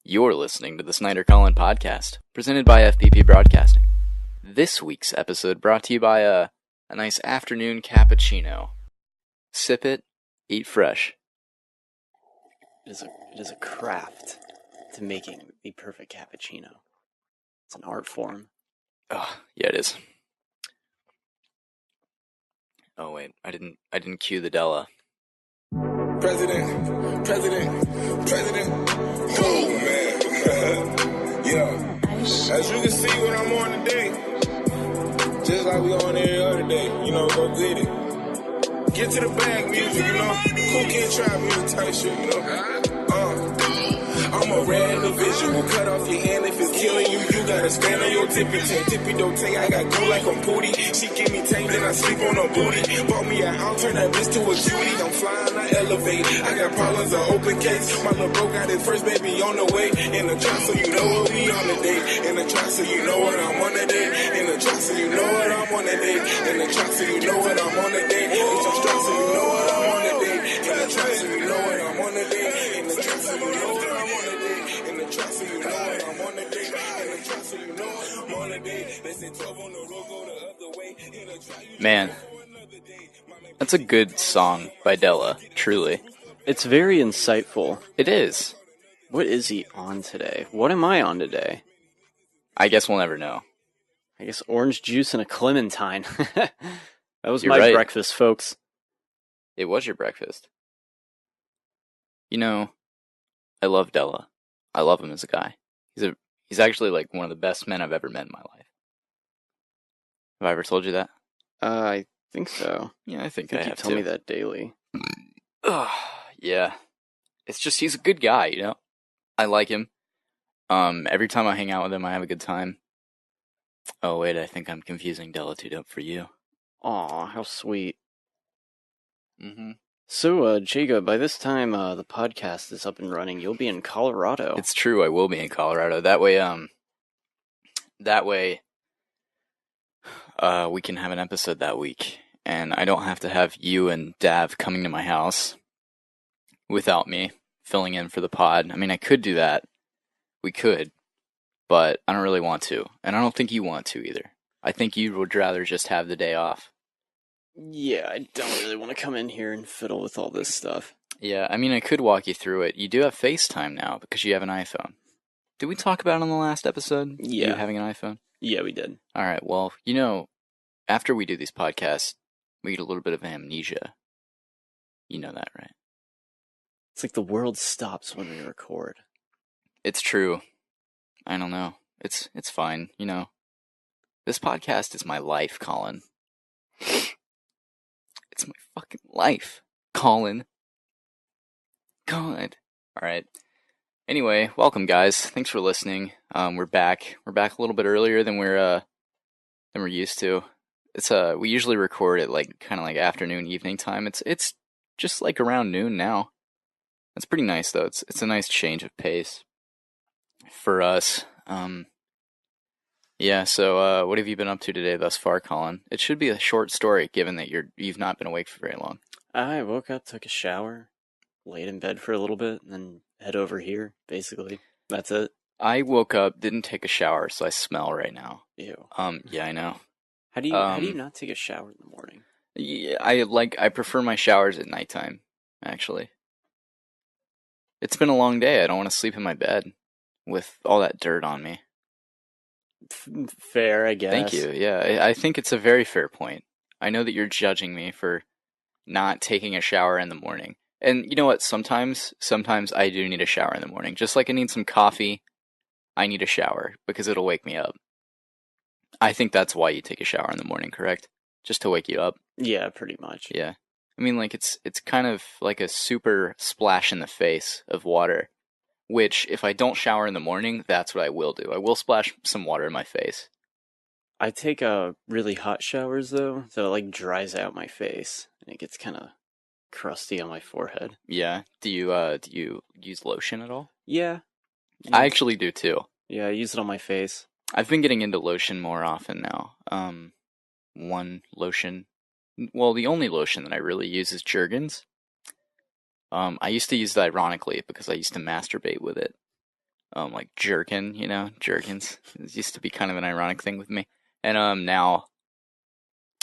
You're listening to the Snyder-Collin podcast, presented by FPP Broadcasting. This week's episode brought to you by a nice afternoon cappuccino. Sip it, eat fresh. It is a craft to making the perfect cappuccino. It's an art form. Oh, yeah, it is. Oh wait, I didn't cue the Della. President. Oh man. Yeah. As you can see what I'm on today, just like we on every other day, go get it. Get to the bag music, Cool Kid Trap music type shit, I'm a rare individual, cut off your hand if it's killing you. You gotta stand on your tippy don't take. I got cool like I'm Pootie. She give me tame, then I sleep on her booty. Bought me an I'll turn that bitch to a cutie. I'm flying, I elevate. I got problems, an open case. My little bro got his first baby on the way. In the trap, so you know what we on the day. In the trap, so you know what I'm on the day. In the trap, so you know what I'm on the day. In the trap, so you know what I'm on the day. In the trap, so you know what I'm on the day. In the trap, so you know what I'm on the day. In the trap, so you know what I'm on the day. In the trap, so you know what I'm on the day. In the trap, so you know what I'm on the day. They say 12 on the road, go the other way. In the trap, Man, that's a good song by Della, truly. It's very insightful. It is. What is he on today? What am I on today? I guess we'll never know. I guess orange juice and a clementine. That was You're my right. breakfast, folks. It was your breakfast. I love Della. I love him as a guy. He's actually like one of the best men I've ever met in my life. Have I ever told you that? I think so. Yeah, I think I I think you have tell too. me that daily. Yeah. It's just he's a good guy, I like him. Every time I hang out with him, I have a good time. Oh wait, I think I'm confusing Della up for you. Aw, how sweet. Mm-hmm. So, Jacob, by this time the podcast is up and running, you'll be in Colorado. It's true, I will be in Colorado. That way, we can have an episode that week, and I don't have to have you and Dav coming to my house without me filling in for the pod. I mean, I could do that. We could, but I don't really want to, and I don't think you want to either. I think you would rather just have the day off. Yeah, I don't really want to come in here and fiddle with all this stuff. Yeah, I mean, I could walk you through it. You do have FaceTime now because you have an iPhone. Did we talk about it on the last episode? Yeah. You having an iPhone? Yeah, we did. All right, well, after we do these podcasts, we get a little bit of amnesia. You know that, right? It's like the world stops when we record. It's true. I don't know. It's fine, This podcast is my life, Collin. It's my fucking life, Collin. God. All right. Anyway, welcome, guys. Thanks for listening. We're back. We're back a little bit earlier than we're used to. It's we usually record at kind of afternoon, evening time. It's just around noon now. That's pretty nice though. It's a nice change of pace for us. Yeah. So, what have you been up to today thus far, Collin? It should be a short story, given that you've not been awake for very long. I woke up, took a shower, laid in bed for a little bit, and then head over here. Basically, that's it. I woke up, didn't take a shower, so I smell right now. Ew. Yeah, I know. How do you not take a shower in the morning? Yeah, I prefer my showers at nighttime. Actually, it's been a long day. I don't want to sleep in my bed with all that dirt on me. Fair, I guess. Thank you. Yeah, I think it's a very fair point. I know that you're judging me for not taking a shower in the morning. And you know what? Sometimes I do need a shower in the morning. Just like I need some coffee, I need a shower because it'll wake me up. I think that's why you take a shower in the morning, correct? Just to wake you up? Yeah, pretty much. Yeah. I mean, it's kind of like a super splash in the face of water. Which, if I don't shower in the morning, that's what I will do. I will splash some water in my face. I take really hot showers, though, so it dries out my face, and it gets kind of crusty on my forehead. Yeah. Do you use lotion at all? Yeah. I actually do, too. Yeah, I use it on my face. I've been getting into lotion more often now. One lotion... Well, the only lotion that I really use is Jergens. I used to use it ironically because I used to masturbate with it. like jerkin, jerkins. It used to be kind of an ironic thing with me. And now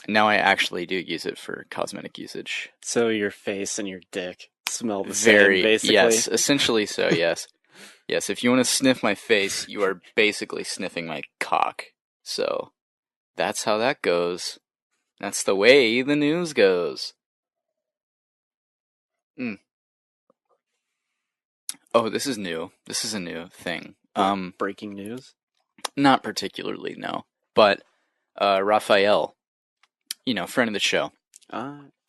I actually do use it for cosmetic usage. So your face and your dick smell the same, basically? Yes, essentially so, yes. Yes, if you want to sniff my face, you are basically sniffing my cock. So, that's how that goes. That's the way the news goes. Oh, this is new. This is a new thing. Breaking news? Not particularly, no. But Raphael, friend of the show,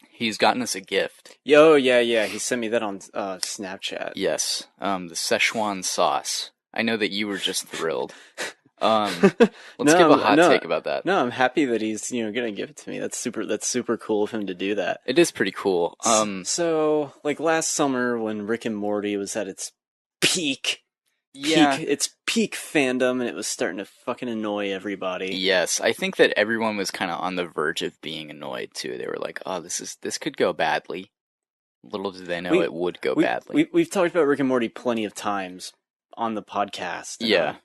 he's gotten us a gift. Yeah. He sent me that on Snapchat. Yes, the Szechuan sauce. I know that you were just thrilled. Let's give a hot take about that. No, I'm happy that he's gonna give it to me. That's super cool of him to do that. It is pretty cool. So like last summer when Rick and Morty was at its peak fandom, and it was starting to fucking annoy everybody. Yes, I think that everyone was kind of on the verge of being annoyed too. They were like, "Oh, this could go badly." Little did they know it would go badly. We've talked about Rick and Morty plenty of times on the podcast. Yeah.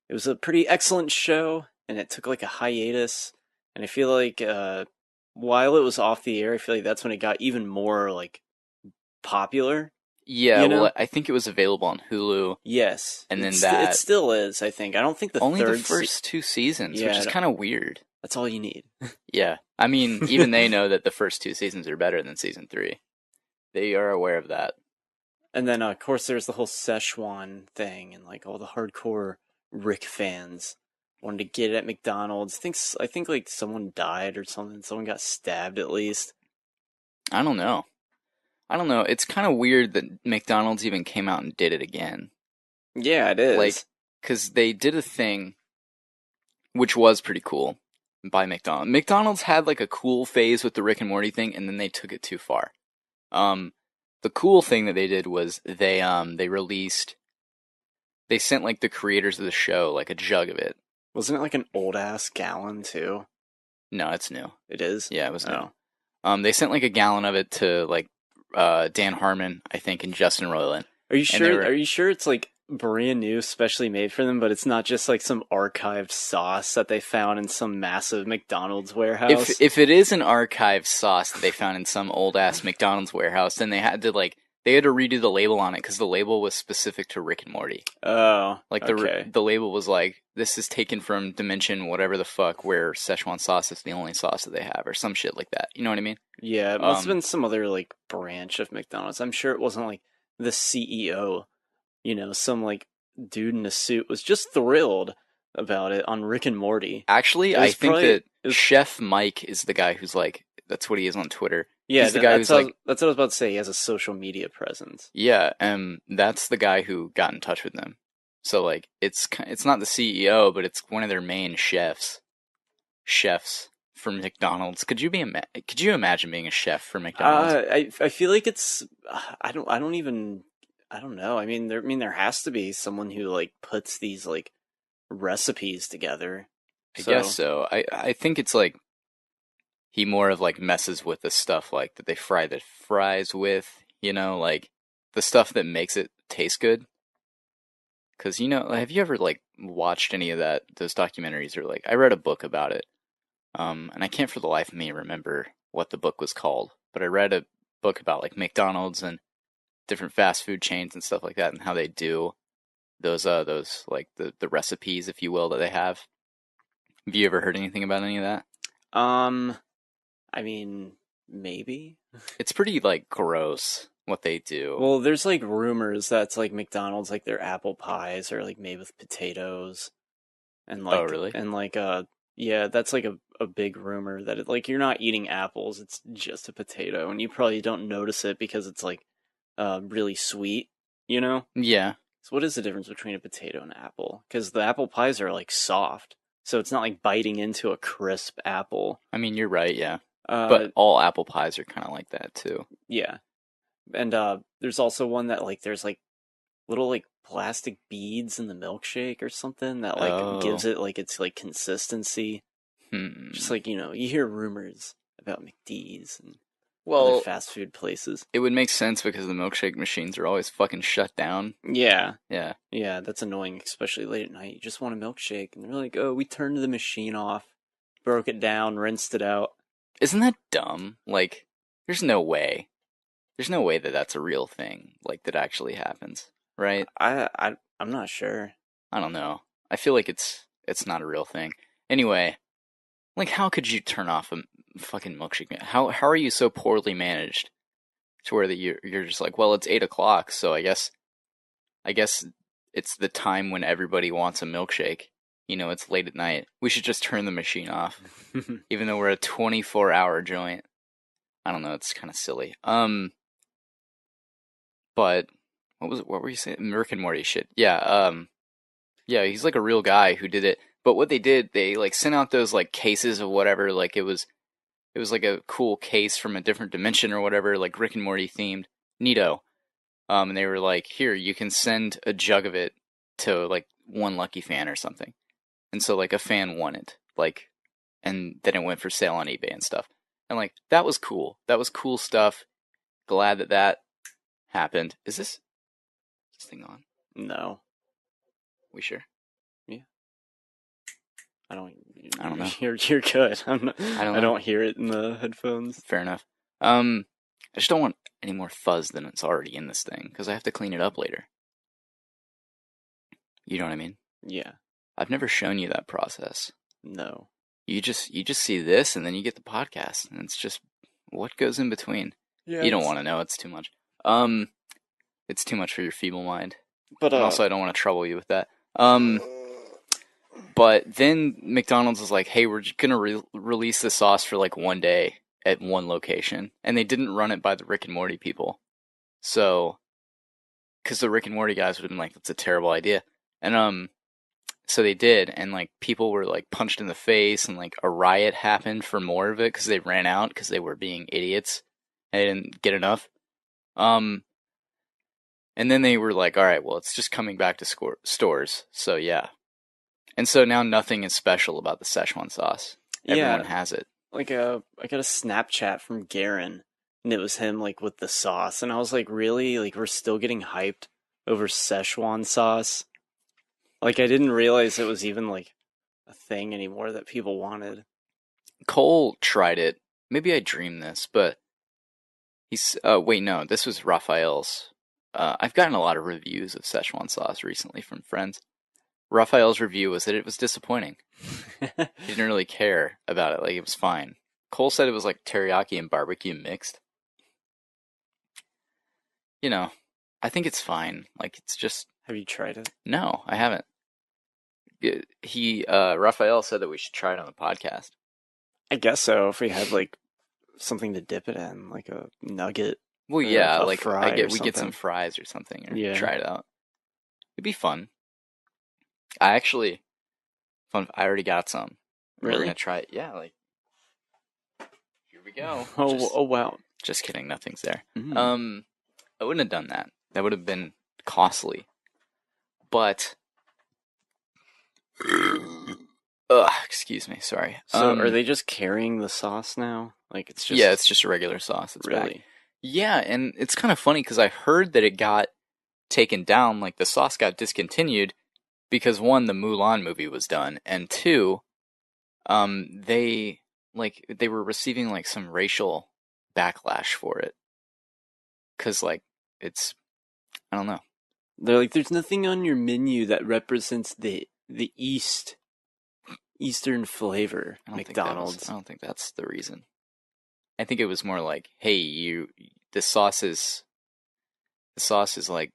It was a pretty excellent show, and it took like a hiatus. And I feel like while it was off the air, I feel like that's when it got even more like popular. Yeah, well, I think it was available on Hulu. Yes, and then it still is. I think. I don't think only the first 2 seasons, which is kind of weird. That's all you need. Yeah, I mean, even they know that the first 2 seasons are better than season 3. They are aware of that. And then, of course, there's the whole Szechuan thing, and like all the hardcore Rick fans wanted to get it at McDonald's. I think like someone died or something. Someone got stabbed at least. I don't know. It's kind of weird that McDonald's even came out and did it again. Yeah, it is. Like, because they did a thing which was pretty cool by McDonald's. McDonald's had like a cool phase with the Rick and Morty thing, and then they took it too far. The cool thing that they did was they sent like the creators of the show like a jug of it. Wasn't it like an old ass gallon too? No, it's new. It is? Yeah, it was new. They sent like a gallon of it to like Dan Harmon, I think, and Justin Roiland. Are you sure? Are you sure it's like brand new, specially made for them, but it's not just like some archived sauce that they found in some massive McDonald's warehouse? If it is an archived sauce that they found in some old ass McDonald's warehouse, then they had to redo the label on it because the label was specific to Rick and Morty. Oh, like the label was like, this is taken from Dimension whatever the fuck, where Szechuan sauce is the only sauce that they have, or some shit like that. You know what I mean? Yeah, it must have been some other like branch of McDonald's. I'm sure it wasn't like the CEO. Some like dude in a suit was just thrilled about it on Rick and Morty. Actually, I think that Chef Mike is the guy who's like, that's what he is on Twitter. Yeah, he's the guy who's like, that's what I was about to say. He has a social media presence. Yeah, that's the guy who got in touch with them. So like, it's not the CEO, but it's one of their main chefs from McDonald's. Could you imagine being a chef for McDonald's? I feel like it's I don't know. I mean, there has to be someone who like puts these like recipes together. I guess so. I think it's like he more of like messes with the stuff like that they fry the fries with, like the stuff that makes it taste good. Because have you ever like watched any of those documentaries, or like I read a book about it, and I can't for the life of me remember what the book was called, but I read a book about like McDonald's and different fast food chains and stuff like that, and how they do those like the recipes, if you will, that they have. Have you ever heard anything about any of that? I mean, maybe. It's pretty like gross what they do. Well, there's like rumors that's like McDonald's, like their apple pies are like made with potatoes, and like, oh really? And like yeah, that's like a big rumor that like you're not eating apples, it's just a potato, and you probably don't notice it because it's like really sweet, Yeah. So what is the difference between a potato and an apple? Because the apple pies are like soft, so it's not like biting into a crisp apple. I mean, you're right, yeah. But all apple pies are kind of like that too. Yeah. And there's also one that like there's like little like plastic beads in the milkshake or something that like gives it like its like consistency. Just like, you hear rumors about McD's, and Well, fast food places. it would make sense because the milkshake machines are always fucking shut down. Yeah. Yeah. Yeah, that's annoying, especially late at night. You just want a milkshake, and they're like, oh, we turned the machine off, broke it down, rinsed it out. Isn't that dumb? Like, there's no way. There's no way that that's a real thing, like, that actually happens, right? I'm not sure. I don't know. I feel like it's not a real thing. Anyway, like, how could you turn off a fucking milkshake? How are you so poorly managed to where that you're just like, well, it's 8 o'clock, so I guess it's the time when everybody wants a milkshake. You know, it's late at night. We should just turn the machine off, even though we're a 24-hour joint. I don't know. It's kind of silly. But what were you saying? Rick and Morty shit. Yeah. Yeah. He's like a real guy who did it. But what they did, they like sent out those like cases of whatever. Like it was like a cool case from a different dimension or whatever, like Rick and Morty themed. Neato. And they were like, here, you can send a jug of it to like one lucky fan or something. And so like a fan won it, like, and then it went for sale on eBay and stuff. And like, that was cool. That was cool stuff. Glad that happened. Is this thing on? No. We sure? Yeah. I don't know. You're good. I don't know. I don't hear it in the headphones. Fair enough. I just don't want any more fuzz than it's already in this thing, because I have to clean it up later. You know what I mean? Yeah. I've never shown you that process. No. You just see this, and then you get the podcast, and it's just what goes in between. Yeah. You don't want to know. It's too much. It's too much for your feeble mind. But and also, I don't want to trouble you with that. But then McDonald's was like, "Hey, we're just gonna release the sauce for like one day at one location," and they didn't run it by the Rick and Morty people. So, because the Rick and Morty guys would have been like, "That's a terrible idea," and so they did, and like people were like punched in the face, and like a riot happened for more of it because they ran out because they were being idiots and they didn't get enough. And then they were like, all right, well, it's just coming back to stores, so yeah. And so now nothing is special about the Szechuan sauce. Everyone has it. Like I got a Snapchat from Garen, and it was him like with the sauce, and I was like, really? Like we're still getting hyped over Szechuan sauce? Like I didn't realize it was even like a thing anymore that people wanted. Cole tried it. Maybe I dreamed this, but he's wait, no, this was Raphael's. I've gotten a lot of reviews of Szechuan sauce recently from friends. Raphael's review was that it was disappointing. He didn't really care about it. Like, it was fine. Cole said it was like teriyaki and barbecue mixed. You know, I think it's fine. Like, it's just... Have you tried it? No, I haven't. Raphael said that we should try it on the podcast. I guess so, if we had like something to dip it in, like a nugget. Well, yeah, a like fry we get some something. fries or something, or Yeah. try it out. It'd be fun. I already got some. We're Really? gonna try it. Yeah, like here we go. Oh wow. Just kidding. Nothing's there. Mm. I wouldn't have done that. That would have been costly. But, excuse me. Sorry. So are they just carrying the sauce now? Like it's just... Yeah, it's just a regular sauce. It's really back. Yeah, and it's kind of funny because I heard that it got taken down, like the sauce got discontinued because one, the Mulan movie was done, and two, they were receiving like some racial backlash for it. Cause like I don't know. They're like, there's nothing on your menu that represents the Eastern flavor. McDonald's. I don't think that's the reason. I think it was more like, hey, the sauce is like,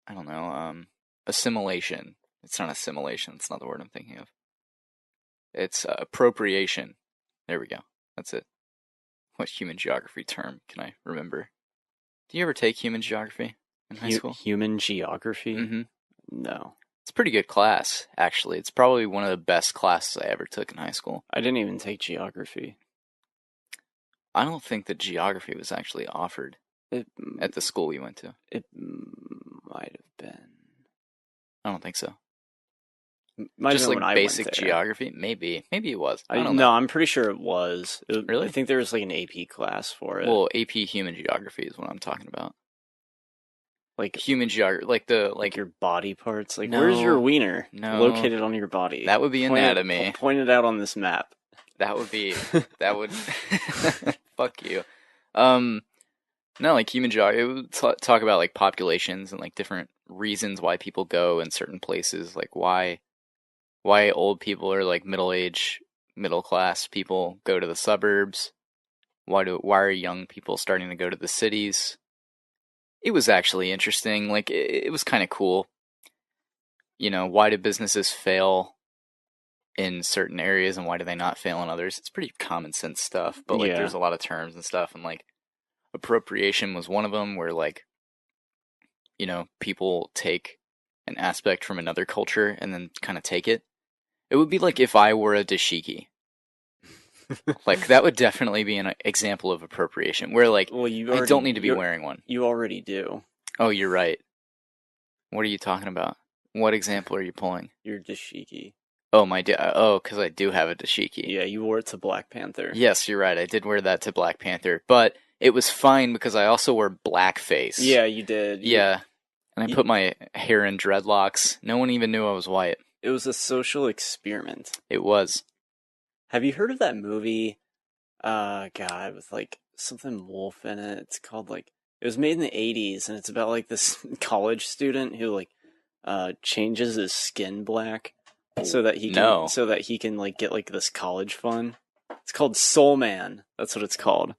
I don't know, assimilation. It's not assimilation. It's not the word I'm thinking of. It's appropriation. There we go. That's it. What human geography term can I remember? Do you ever take human geography in high school? Human geography? Mm-hmm. No. It's a pretty good class, actually. It's probably one of the best classes I ever took in high school. I didn't even take geography. I don't think that geography was actually offered at the school we went to. It might have been. I don't think so. Might have Just been when like I basic went there. geography? Maybe it was. I don't No, know. I'm pretty sure it was. Really? I think there was like an AP class for it. Well, AP Human Geography is what I'm talking about. Like Human geography, like your body parts. Like, No, where's your wiener no. located on your body? That would be anatomy. Point it out on this map. That would fuck you. No, like human geography. It would talk about like populations and like different reasons why people go in certain places, like why old people or like middle class people go to the suburbs. Why are young people starting to go to the cities? It was actually interesting. Like it was kind of cool. You know, why do businesses fail in certain areas and why do they not fail in others? It's pretty common sense stuff, but like Yeah. there's a lot of terms and stuff, and like appropriation was one of them, where like, you know, people take an aspect from another culture and then kind of take it. It would be like if I were a dashiki. Like that would definitely be an example of appropriation, where like Well, I don't need to be wearing one. You already do. Oh, you're right. What are you talking about? What example are you pulling? You're dashiki. Oh, because I do have a dashiki. Yeah, you wore it to Black Panther. Yes, you're right. I did wear that to Black Panther, but it was fine because I also wore blackface. Yeah, you did. Yeah, and I put my hair in dreadlocks. No one even knew I was white. It was a social experiment. It was. Have you heard of that movie? God, with like something wolf in it. It's called like, it was made in the 80s, and it's about like this college student who like changes his skin black so that he can like get like this college fun. It's called Soul Man. That's what it's called.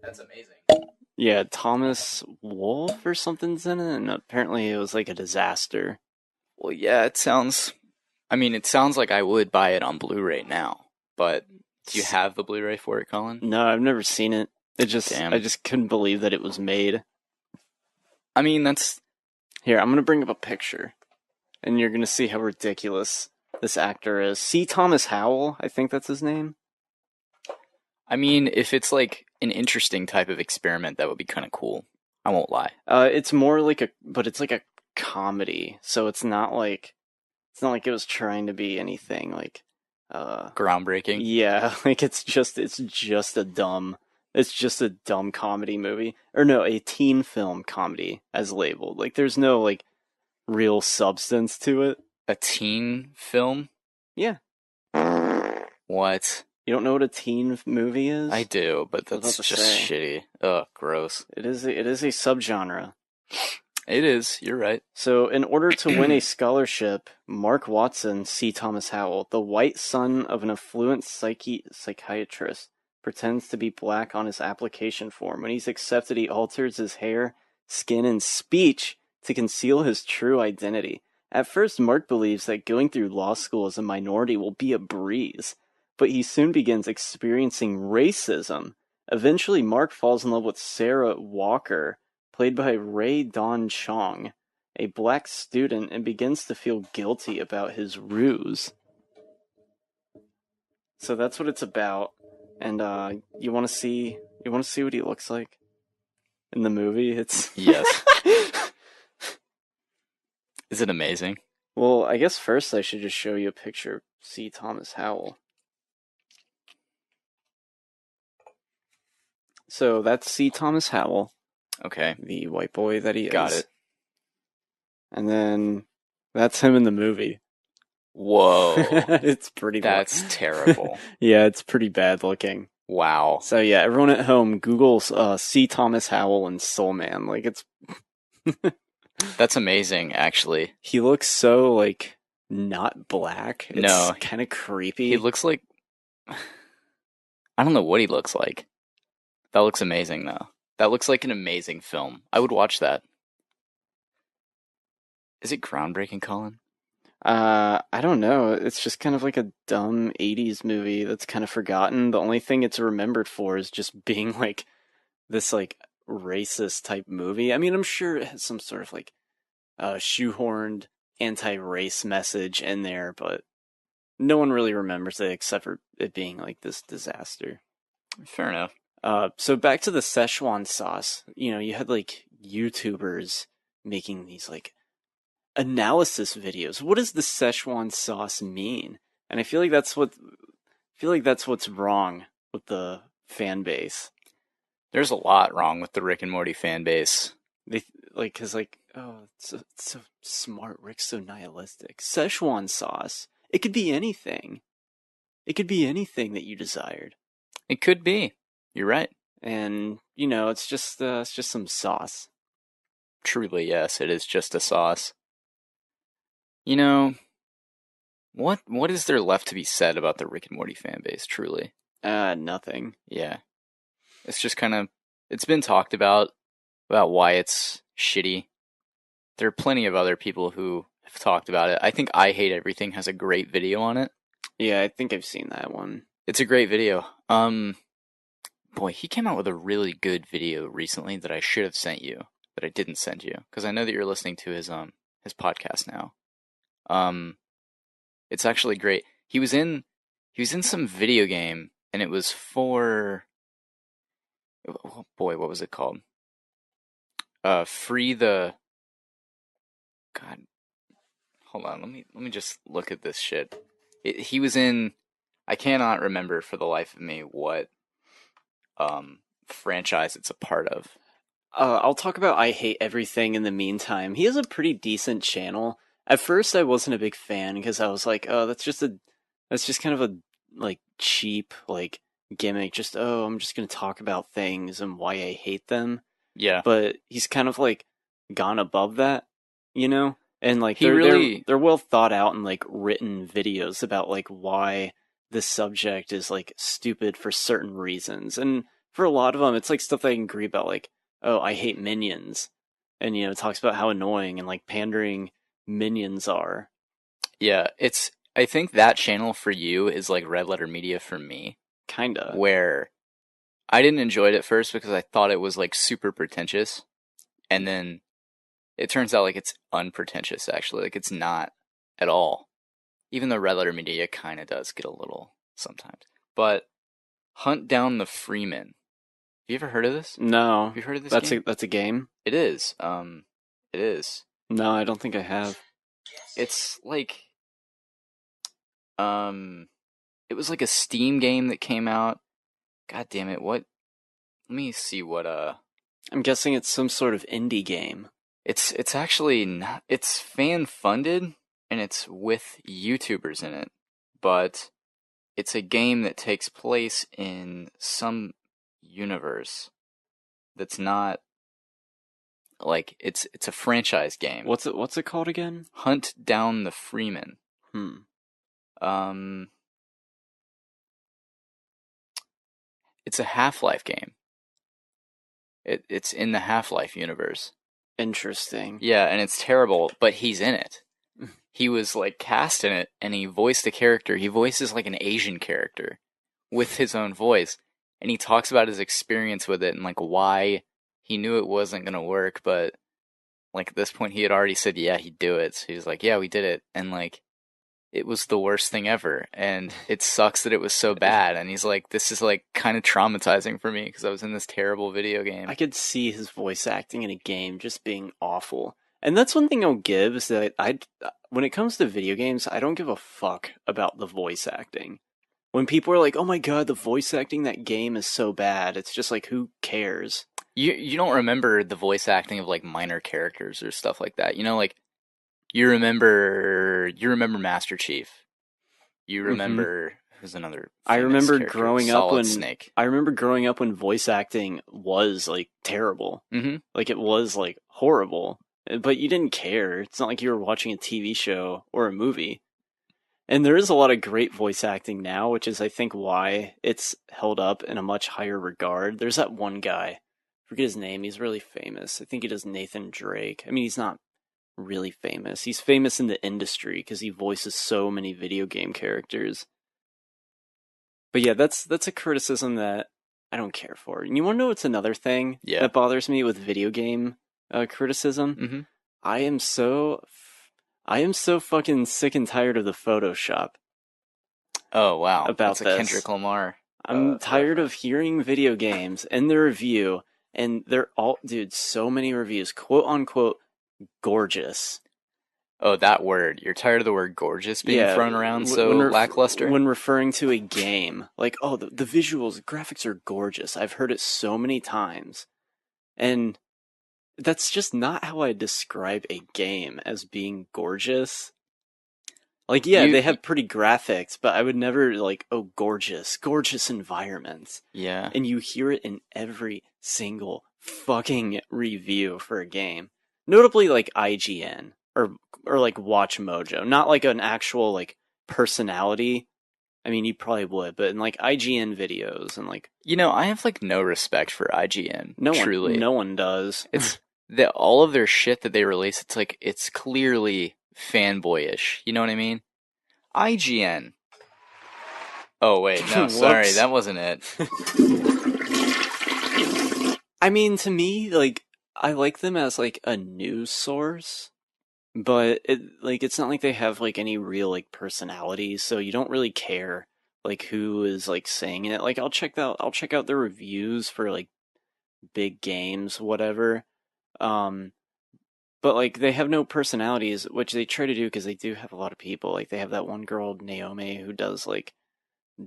That's amazing. Yeah, Thomas Wolfe or something's in it, and apparently it was like a disaster. Well, yeah, it sounds like I would buy it on Blu-ray now, but do you have the Blu-ray for it, Colin? No, I've never seen it. I just couldn't believe that it was made. I mean, that's... Here, I'm gonna bring up a picture, and you're gonna see how ridiculous this actor is. C. Thomas Howell, I think that's his name. I mean, if it's like an interesting type of experiment, that would be kind of cool. I won't lie. It's more like it's like a comedy, so it's not like it was trying to be anything like groundbreaking. Yeah, like it's just a dumb comedy movie, or no, a teen film comedy as labeled. Like there's no like real substance to it. A teen film? Yeah. What? You don't know what a teen movie is? I do, but that's just shitty. Ugh, gross. It is a subgenre. It is, you're right. So, in order to win a scholarship, Mark Watson, C. Thomas Howell, the white son of an affluent psychiatrist, pretends to be black on his application form. When he's accepted, he alters his hair, skin, and speech to conceal his true identity. At first, Mark believes that going through law school as a minority will be a breeze, but he soon begins experiencing racism. Eventually, Mark falls in love with Sarah Walker, played by Ray Don Chong, a black student, and begins to feel guilty about his ruse. So that's what it's about. And you want to see what he looks like in the movie? It's yes. Is it amazing? Well, I guess first I should just show you a picture of C. Thomas Howell. So that's C. Thomas Howell. Okay. The white boy that he is. Got it. And then that's him in the movie. Whoa. It's pretty bad. That's terrible. Yeah, it's pretty bad looking. Wow. So yeah, everyone at home, Google C. Thomas Howell and Soul Man. Like it's That's amazing, actually. He looks so like not black. It's no. Kind of creepy. He looks like I don't know what he looks like. That looks amazing though. That looks like an amazing film. I would watch that. Is it groundbreaking, Colin? I don't know. It's just kind of like a dumb 80s movie that's kind of forgotten. The only thing it's remembered for is just being like this like racist type movie. I mean, I'm sure it has some sort of like shoehorned anti-race message in there, but no one really remembers it except for it being like this disaster. Fair enough. So back to the Szechuan sauce. You know, you had like YouTubers making these like analysis videos. What does the Szechuan sauce mean? And I feel like that's what's wrong with the fan base. There's a lot wrong with the Rick and Morty fan base. They because oh, it's so smart. Rick's so nihilistic. Szechuan sauce. It could be anything. It could be anything that you desired. It could be. You're right. And it's just some sauce. Truly, yes, it is just a sauce. You know, what is there left to be said about the Rick and Morty fan base, truly? Nothing. Yeah. It's just kind of, it's been talked about why it's shitty. There are plenty of other people who have talked about it. I think I Hate Everything has a great video on it. Yeah, I think I've seen that one. It's a great video. Boy, he came out with a really good video recently that I should have sent you, that I didn't send you, because I know that you're listening to his podcast now. It's actually great. He was in some video game, and it was for, oh boy, what was it called? Free the, God, hold on, let me just look at this shit. He was in, I cannot remember for the life of me what franchise it's a part of. I'll talk about I Hate Everything in the meantime. He has a pretty decent channel. At first, I wasn't a big fan because I was like, oh, that's just kind of a cheap gimmick. Just I'm just gonna talk about things and why I hate them. Yeah, but he's kind of gone above that, and they're well thought out and written videos about why this subject is stupid for certain reasons, and for a lot of them, it's stuff that I can agree about, oh, I hate minions, and it talks about how annoying and pandering minions are. Yeah, I think that channel for you is like Red Letter Media for me. Kinda. Where I didn't enjoy it at first because I thought it was super pretentious, and then it turns out it's unpretentious actually. It's not at all. Even though Red Letter Media kind of does get a little sometimes. But Hunt Down the Freeman. Have you ever heard of this? No. Have you heard of this game? That's a game? It is. It is. No, I don't think I have. It's it was a Steam game that came out. God damn it, what? Let me see what, I'm guessing it's some sort of indie game. It's actually not, it's fan-funded, and it's with YouTubers in it, but it's a game that takes place in some universe that's not, it's a franchise game. What's it called again? Hunt Down the Freeman. It's a Half-Life game. It's in the Half-Life universe. Interesting. Yeah, and it's terrible, but he's in it. He was cast in it, and he voiced a character. He voices an Asian character with his own voice, and he talks about his experience with it and why he knew it wasn't gonna work, but at this point he had already said yeah he'd do it. So he was like, yeah, we did it, and it was the worst thing ever, and it sucks that it was so bad. And he's like, this is kind of traumatizing for me because I was in this terrible video game. I could see his voice acting in a game just being awful. And that's one thing I'll give, is that when it comes to video games, I don't give a fuck about the voice acting. When people are like, oh my god, the voice acting in that game is so bad, it's just who cares? You don't remember the voice acting of minor characters or stuff like that. You remember Master Chief. You remember who's another I remember character? growing Solid up when Snake. I remember growing up when voice acting was terrible. Mm-hmm. It was horrible, but you didn't care. It's not like you were watching a TV show or a movie. And there is a lot of great voice acting now, which is I think why it's held up in a much higher regard. There's that one guy, I forget his name. He's really famous. I think he does Nathan Drake. I mean, he's not really famous. He's famous in the industry because he voices so many video game characters. But yeah, that's a criticism that I don't care for. And you want to know what's another thing that bothers me with video game criticism? Mm-hmm. I am so fucking sick and tired of the Photoshop. Oh wow, about that's a this. Kendrick Lamar. I'm tired of hearing video games and the review, and they're all, dude, so many reviews, quote unquote, gorgeous. Oh, that word. You're tired of the word gorgeous being Yeah, thrown around w- so when ref- lackluster? when referring to a game, like, oh, the visuals, graphics are gorgeous. I've heard it so many times, and that's just not how I describe a game as being gorgeous. Like, yeah, You, they have pretty graphics, but I would never like, oh, gorgeous environments. yeah. And you hear it in every single fucking review for a game. Notably like IGN or like Watch Mojo, not like an actual like personality. I mean, you probably would, but in like IGN videos and like You know, I have like no respect for IGN, truly. no one does. It's that all of their shit that they release, it's like it's clearly fanboyish. You know what I mean? IGN. Oh wait, no, sorry, Whoops. that wasn't it. I mean, to me, like I like them as like a news source, but it's not like they have like any real like personalities, so you don't really care like who is like saying it. Like I'll check out the reviews for like big games, whatever. Um, but like they have no personalities, which they try to do because they do have a lot of people. Like they have that one girl Naomi who does like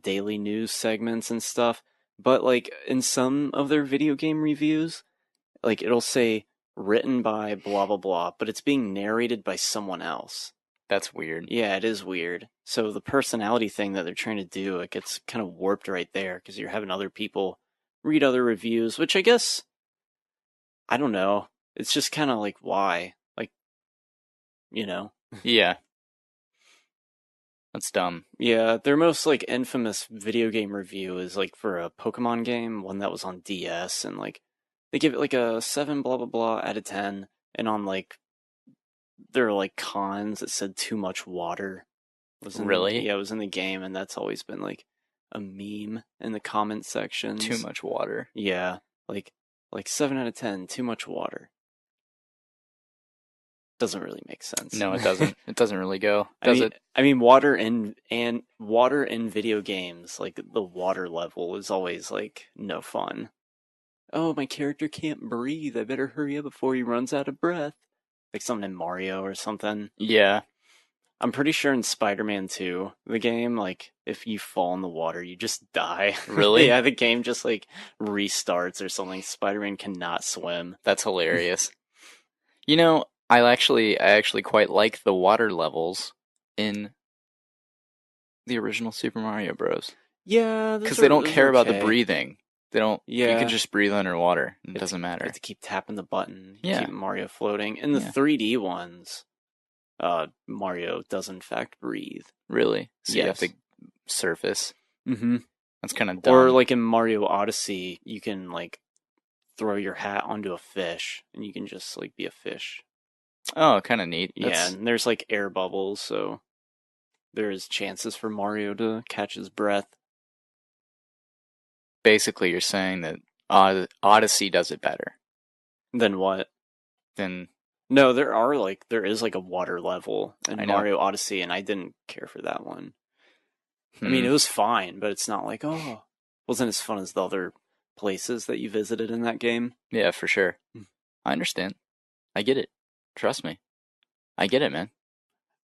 daily news segments and stuff. But like in some of their video game reviews, like it'll say written by blah blah blah, but it's being narrated by someone else. That's weird. Yeah, it is weird. So the personality thing that they're trying to do, it gets kind of warped right there because you're having other people read other reviews, which I guess I don't know. It's just kind of like why, like, you know. Yeah. That's dumb. Yeah, their most like infamous video game review is like for a Pokemon game, one that was on DS, and like they give it like a 7 blah blah blah out of 10, and on like their like cons it said too much water. Really? Yeah, it was in the game, and that's always been like a meme in the comment sections. Too much water. Yeah, like 7 out of 10, too much water. Doesn't really make sense. No, it doesn't. It doesn't really go, does it? I mean, water in video games, like the water level is always like no fun. Oh, my character can't breathe. I better hurry up before he runs out of breath. Like something in Mario or something. Yeah. I'm pretty sure in Spider-Man 2, the game, like if you fall in the water, you just die. Really? Yeah, the game just like restarts or something. Spider-Man cannot swim. That's hilarious. You know, I actually quite like the water levels in the original Super Mario Bros. Yeah, Because they don't care about the okay. breathing. They don't. You Yeah. can just breathe underwater. It doesn't You matter. have to keep tapping the button, Yeah. keep Mario floating. In the Yeah. 3D ones, Mario does in fact breathe. Really? So you have Yes. to surface. Mm-hmm. That's kind of dumb. Or like in Mario Odyssey, you can like throw your hat onto a fish, and you can just like be a fish. Oh, kind of neat. Yeah, and there's like air bubbles, so there's chances for Mario to catch his breath. Basically, you're saying that Odyssey does it better Then what? than. No, there is like a water level in I know. Mario Odyssey, and I didn't care for that one. I mean, it was fine, but it's not like, oh, wasn't as fun as the other places that you visited in that game. Yeah, for sure. I understand. I get it. Trust me. I get it, man.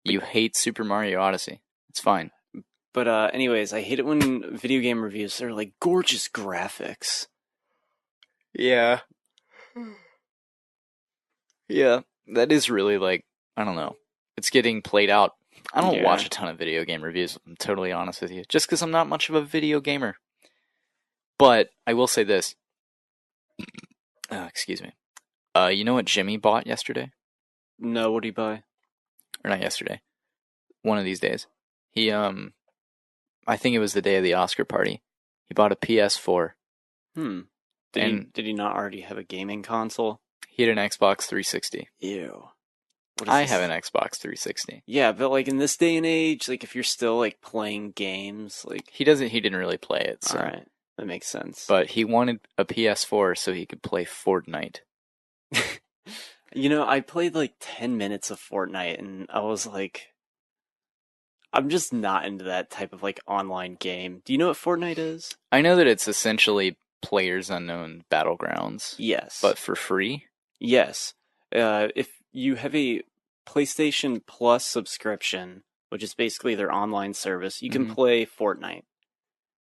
You hate Super Mario Odyssey. It's fine. But anyways, I hate it when video game reviews are like gorgeous graphics. Yeah. Yeah, that is really like, I don't know. It's getting played out. I don't Yeah. watch a ton of video game reviews, if I'm totally honest with you. Just because I'm not much of a video gamer. But I will say this. Excuse me. You know what Jimmy bought yesterday? No, what do you buy? Or not yesterday. One of these days. He, I think it was the day of the Oscar party. He bought a PS4. Did he not already have a gaming console? He had an Xbox 360. Ew. I have an Xbox 360. Yeah, but like in this day and age, like if you're still like playing games, like He didn't really play it, so. alright, that makes sense. But he wanted a PS4 so he could play Fortnite. You know, I played like 10 minutes of Fortnite and I was like, I'm just not into that type of like online game. Do you know what Fortnite is? I know that it's essentially Players Unknown Battlegrounds. Yes. But for free? Yes. If you have a PlayStation Plus subscription, which is basically their online service, you can play Fortnite.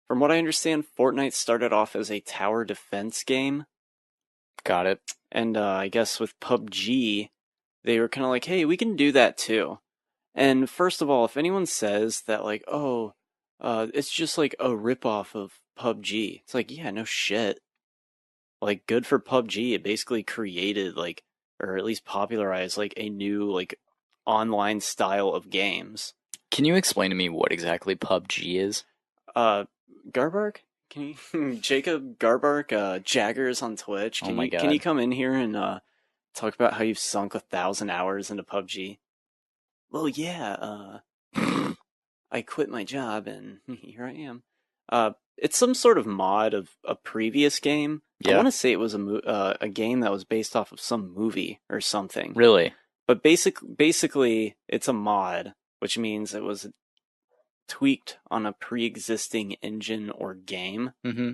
From what I understand, Fortnite started off as a tower defense game. Got it. And I guess with PUBG, they were kind of like, hey, we can do that too. And first of all, if anyone says that, like, oh, it's just like a ripoff of PUBG, it's like, yeah, no shit. Like, good for PUBG. It basically created, like, or at least popularized, like, a new, like, online style of games. Can you explain to me what exactly PUBG is? Garbark? Can you, Jacob Garbark, Jaggers on Twitch? Oh my God. Can you come in here and talk about how you've sunk 1,000 hours into PUBG? Well, yeah, I quit my job and here I am. It's some sort of mod of a previous game. Yeah. I want to say it was a game that was based off of some movie or something. Really? But basically, it's a mod, which means it was tweaked on a pre-existing engine or game. Mm-hmm.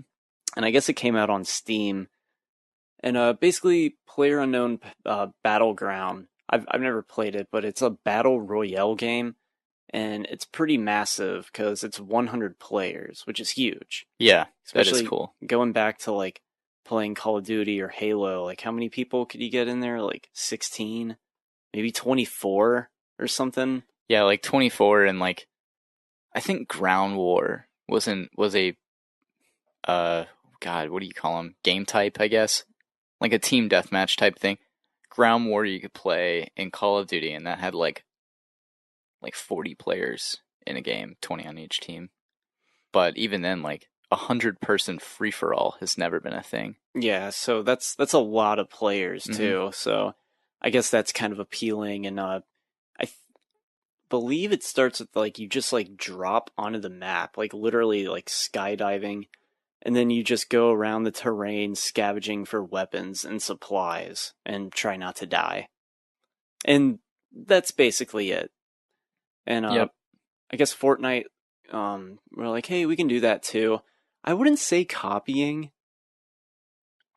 And I guess it came out on Steam. And basically, PlayerUnknown Battleground. I've never played it, but it's a battle royale game, and it's pretty massive because it's 100 players, which is huge. Yeah, Especially that is cool. Going back to like playing Call of Duty or Halo, like how many people could you get in there? Like 16, maybe 24 or something. Yeah, like 24, and like I think Ground War was a God, what do you call them? Game type, I guess, like a team deathmatch type thing. Ground War you could play in Call of Duty, and that had like 40 players in a game, 20 on each team. But even then, like 100-person free for all has never been a thing. Yeah, so that's a lot of players too. So I guess that's kind of appealing, and believe it starts with like you just like drop onto the map, like literally like skydiving, and then you just go around the terrain scavenging for weapons and supplies and try not to die. And that's basically it. And Yep. I guess Fortnite, we're like, hey, we can do that too. I wouldn't say copying.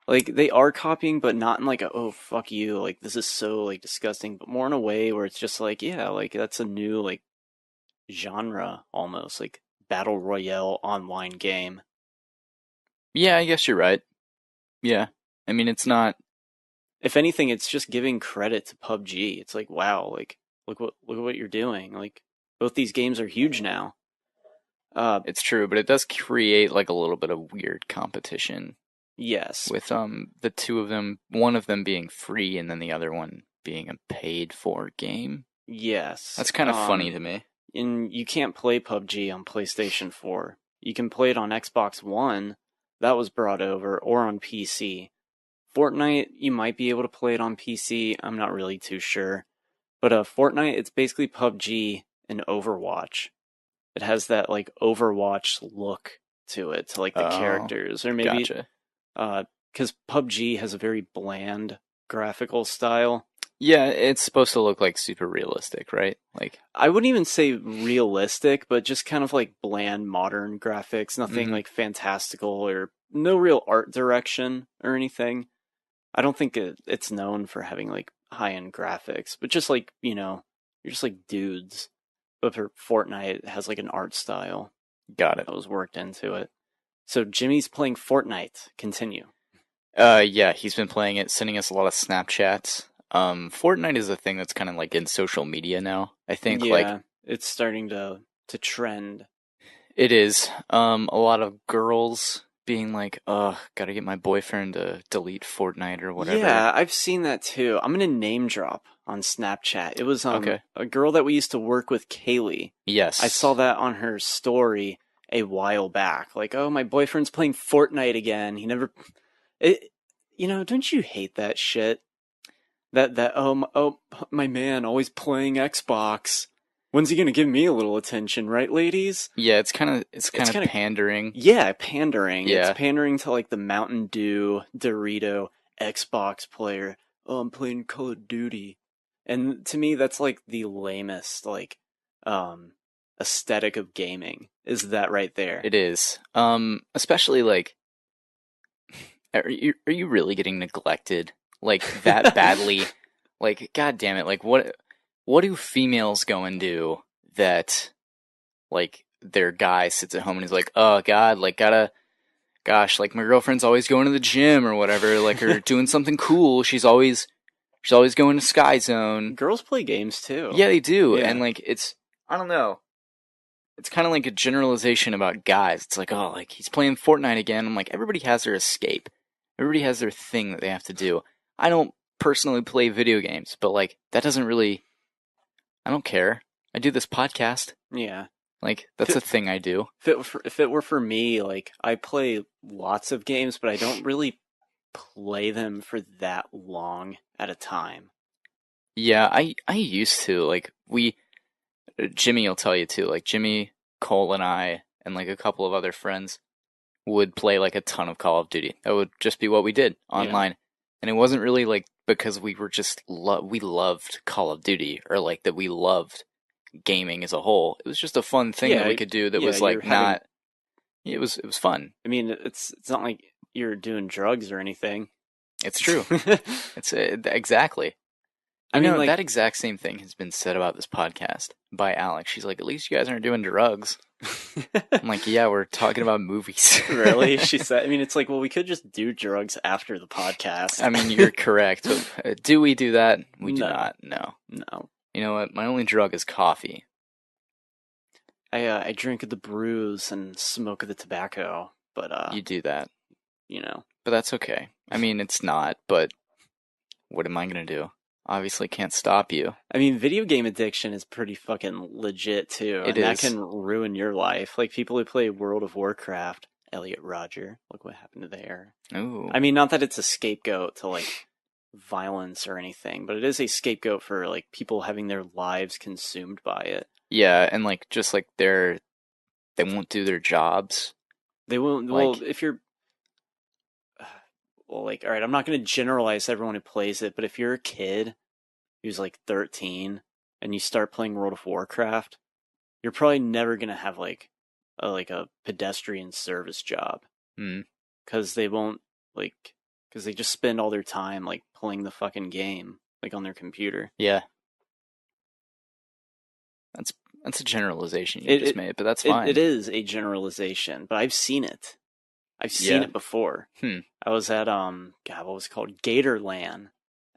Like, they are copying, but not in like a, oh, fuck you, like, this is so, like, disgusting, but more in a way where it's just like, yeah, like, that's a new, like, genre, almost, like, battle royale online game. Yeah, I guess you're right. Yeah. I mean, it's not... If anything, it's just giving credit to PUBG. It's like, wow, like, look at what you're doing. Like, both these games are huge now. It's true, but it does create, like, a little bit of weird competition. Yes. With the two of them, one of them being free and then the other one being a paid-for game. Yes. That's kind of funny to me. And you can't play PUBG on PlayStation 4. You can play it on Xbox One. That was brought over, or on PC. Fortnite, you might be able to play it on PC. I'm not really too sure. But Fortnite, it's basically PUBG and Overwatch. It has that, like, Overwatch look to it, to, like, the characters. Or maybe... Gotcha. Because PUBG has a very bland graphical style. Yeah, it's supposed to look like super realistic, right? Like, I wouldn't even say realistic, but just kind of like bland modern graphics. Nothing like fantastical or no real art direction or anything. I don't think it's known for having like high-end graphics, but just like, you know, you're just like dudes. But for Fortnite, it has like an art style. Got it. That was worked into it. So Jimmy's playing Fortnite. Continue. Yeah, he's been playing it, sending us a lot of Snapchats. Fortnite is a thing that's kind of like in social media now. I think like it's starting to trend. It is. A lot of girls being like, gotta get my boyfriend to delete Fortnite or whatever. Yeah, I've seen that too. I'm gonna name drop on Snapchat. It was a girl that we used to work with, Kaylee. Yes. I saw that on her story a while back. Like, oh, my boyfriend's playing Fortnite again. He never... you know, don't you hate that shit? My man always playing Xbox. When's he gonna give me a little attention, right, ladies? Yeah, it's kind of pandering. Yeah, pandering. Yeah. It's pandering to like the Mountain Dew, Dorito, Xbox player. Oh, I'm playing Call of Duty. And to me, that's like the lamest, like, aesthetic of gaming. Is that right there? It is. Especially like, are you really getting neglected like that badly? Like, god damn it! Like, what? what do females go and do that, like, their guy sits at home and he's like, oh God, like, gosh, like, my girlfriend's always going to the gym or whatever, like, or doing something cool. She's always going to Sky Zone. Girls play games too. Yeah, they do. Yeah. And, like, I don't know. It's kind of like a generalization about guys. It's like, oh, like, he's playing Fortnite again. I'm like, everybody has their escape. Everybody has their thing that they have to do. I don't personally play video games, but, like, that doesn't really, I don't care. I do this podcast. Yeah. Like, that's a thing I do. If it were for me, like, I play lots of games, but I don't really play them for that long at a time. Yeah, I used to. Like, Jimmy will tell you too. Like, Jimmy, Cole, and I, and like a couple of other friends would play like a ton of Call of Duty. That would just be what we did online. Yeah. And it wasn't really like because we were just we loved Call of Duty or like that we loved gaming as a whole. It was just a fun thing that we could do that was like not. It was fun. I mean, it's not like you're doing drugs or anything. It's true. It's exactly. I mean, like, that exact same thing has been said about this podcast by Alex. She's like, at least you guys aren't doing drugs. I'm like, yeah, we're talking about movies. Really? She said, I mean, it's like, well, we could just do drugs after the podcast. I mean, you're correct. But, do we do that? We do not. No. You know what? My only drug is coffee. I drink the brews and smoke the tobacco, but you do that. You know. But that's okay. I mean, it's not, but what am I going to do? Obviously can't stop you. I mean, video game addiction is pretty fucking legit, too. It is. That can ruin your life. Like, people who play World of Warcraft, Elliot Rodger, look what happened there. Ooh. I mean, not that it's a scapegoat to, like, violence or anything, but it is a scapegoat for, like, people having their lives consumed by it. Yeah, and, like, just, like, they won't do their jobs. They won't, like, well, if you're... Well, like, all right, I'm not going to generalize everyone who plays it, but if you're a kid who's like 13 and you start playing World of Warcraft, you're probably never going to have like a pedestrian service job. Because they won't, like, because they just spend all their time like playing the fucking game, like on their computer. Yeah. That's a generalization you just made, but that's fine. It is a generalization, but I've seen it. I've seen it before. I was at God, what was it called? Gatorland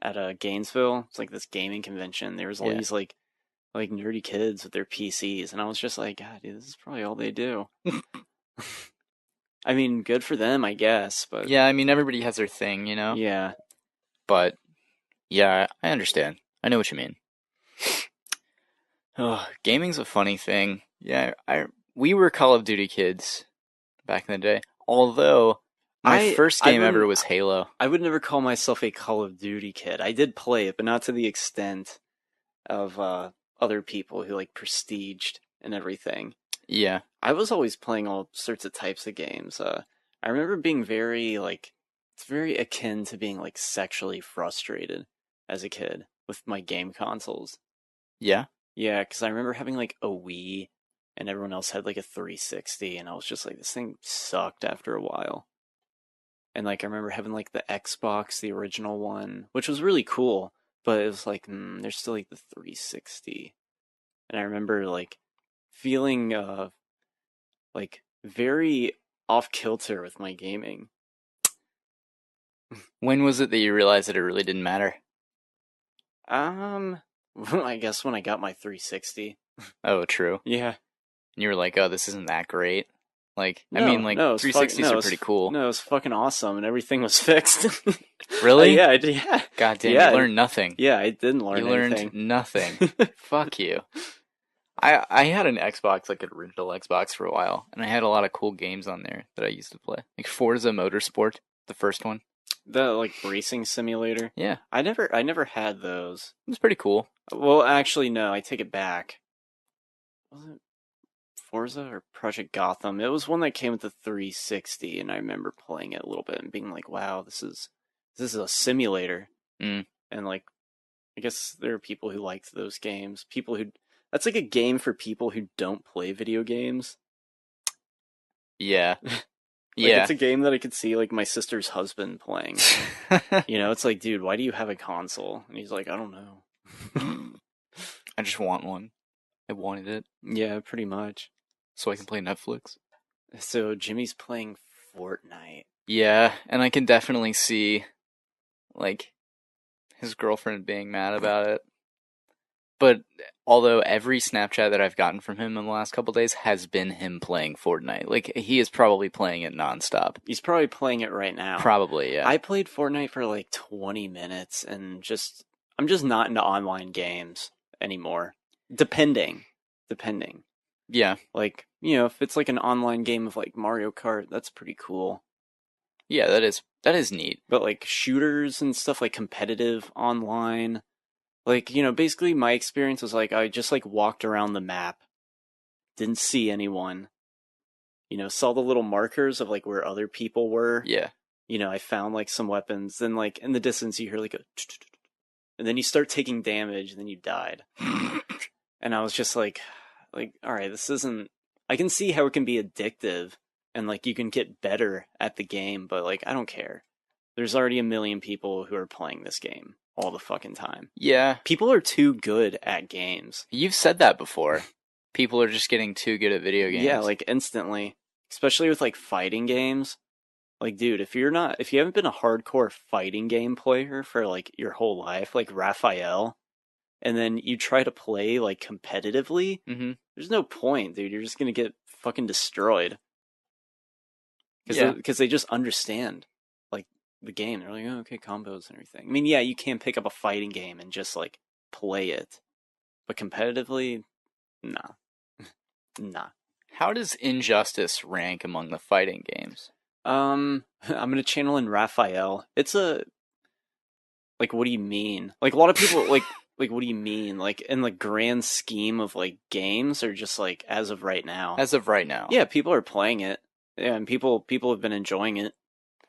at Gainesville. It's like this gaming convention. There was all these like nerdy kids with their PCs, and I was just like, God, dude, this is probably all they do. I mean, good for them, I guess. But yeah, I mean, everybody has their thing, you know. Yeah. But yeah, I understand. I know what you mean. Oh, gaming's a funny thing. Yeah, we were Call of Duty kids back in the day. Although, my first game ever was Halo. I would never call myself a Call of Duty kid. I did play it, but not to the extent of other people who, like, prestiged and everything. Yeah. I was always playing all sorts of types of games. I remember being very, like, it's very akin to being, like, sexually frustrated as a kid with my game consoles. Yeah? Yeah, because I remember having, like, a Wii, and everyone else had like a 360, and I was just like, this thing sucked after a while. And like, I remember having like the Xbox, the original one, which was really cool, but it was like, there's still like the 360. And I remember like feeling like very off kilter with my gaming. When was it that you realized that it really didn't matter? I guess when I got my 360. Oh, true. Yeah. And you were like, oh, this isn't that great. Like, no, I mean, like, 360s are pretty cool. No, it was fucking awesome, and everything was fixed. Really? Yeah, yeah. God damn, you learned nothing. Yeah, I didn't learn anything. You learned nothing. Fuck you. I had an Xbox, like an original Xbox for a while, and I had a lot of cool games on there that I used to play. Like Forza Motorsport, the first one. The, like, racing simulator? Yeah. I never had those. It was pretty cool. Well, actually, no, I take it back. Was it Forza or Project Gotham? It was one that came with the 360, and I remember playing it a little bit and being like, wow, this is a simulator. And, like, I guess there are people who liked those games. That's like a game for people who don't play video games. Yeah. Yeah. It's a game that I could see, like, my sister's husband playing. You know, it's like, dude, why do you have a console? And he's like, I don't know. I just want one. I wanted it Yeah, pretty much. so I can play Netflix. So Jimmy's playing Fortnite. Yeah, and I can definitely see, like, his girlfriend being mad about it. But although every Snapchat that I've gotten from him in the last couple days has been him playing Fortnite. Like, he is probably playing it nonstop. He's probably playing it right now. Probably, yeah. I played Fortnite for like 20 minutes and I'm just not into online games anymore. Depending. Yeah. Like, you know, if it's like an online game of like Mario Kart, that's pretty cool. Yeah, that is neat. But like shooters and stuff like competitive online, like, you know, basically my experience was like I just like walked around the map, didn't see anyone. You know, saw the little markers of like where other people were. Yeah. You know, I found like some weapons. Then like in the distance you hear like a and then you start taking damage and then you died. And I was just like all right, this isn't I can see how it can be addictive and like you can get better at the game, but like I don't care. There's already a million people who are playing this game all the fucking time. Yeah. People are too good at games. You've said that before. People are just getting too good at video games. Yeah, like instantly. Especially with like fighting games. Like, dude, if you haven't been a hardcore fighting game player for like your whole life, like Raphael, and then you try to play like competitively, there's no point, dude. You're just gonna get fucking destroyed. Because they just understand like the game. They're like, oh, okay, combos and everything. I mean, yeah, you can pick up a fighting game and just like play it, but competitively, nah, nah. How does Injustice rank among the fighting games? I'm gonna channel in Raphael. It's a like, what do you mean? Like a lot of people like what do you mean? Like in the grand scheme of like games, or just like as of right now? As of right now. Yeah, people are playing it. Yeah, and people have been enjoying it.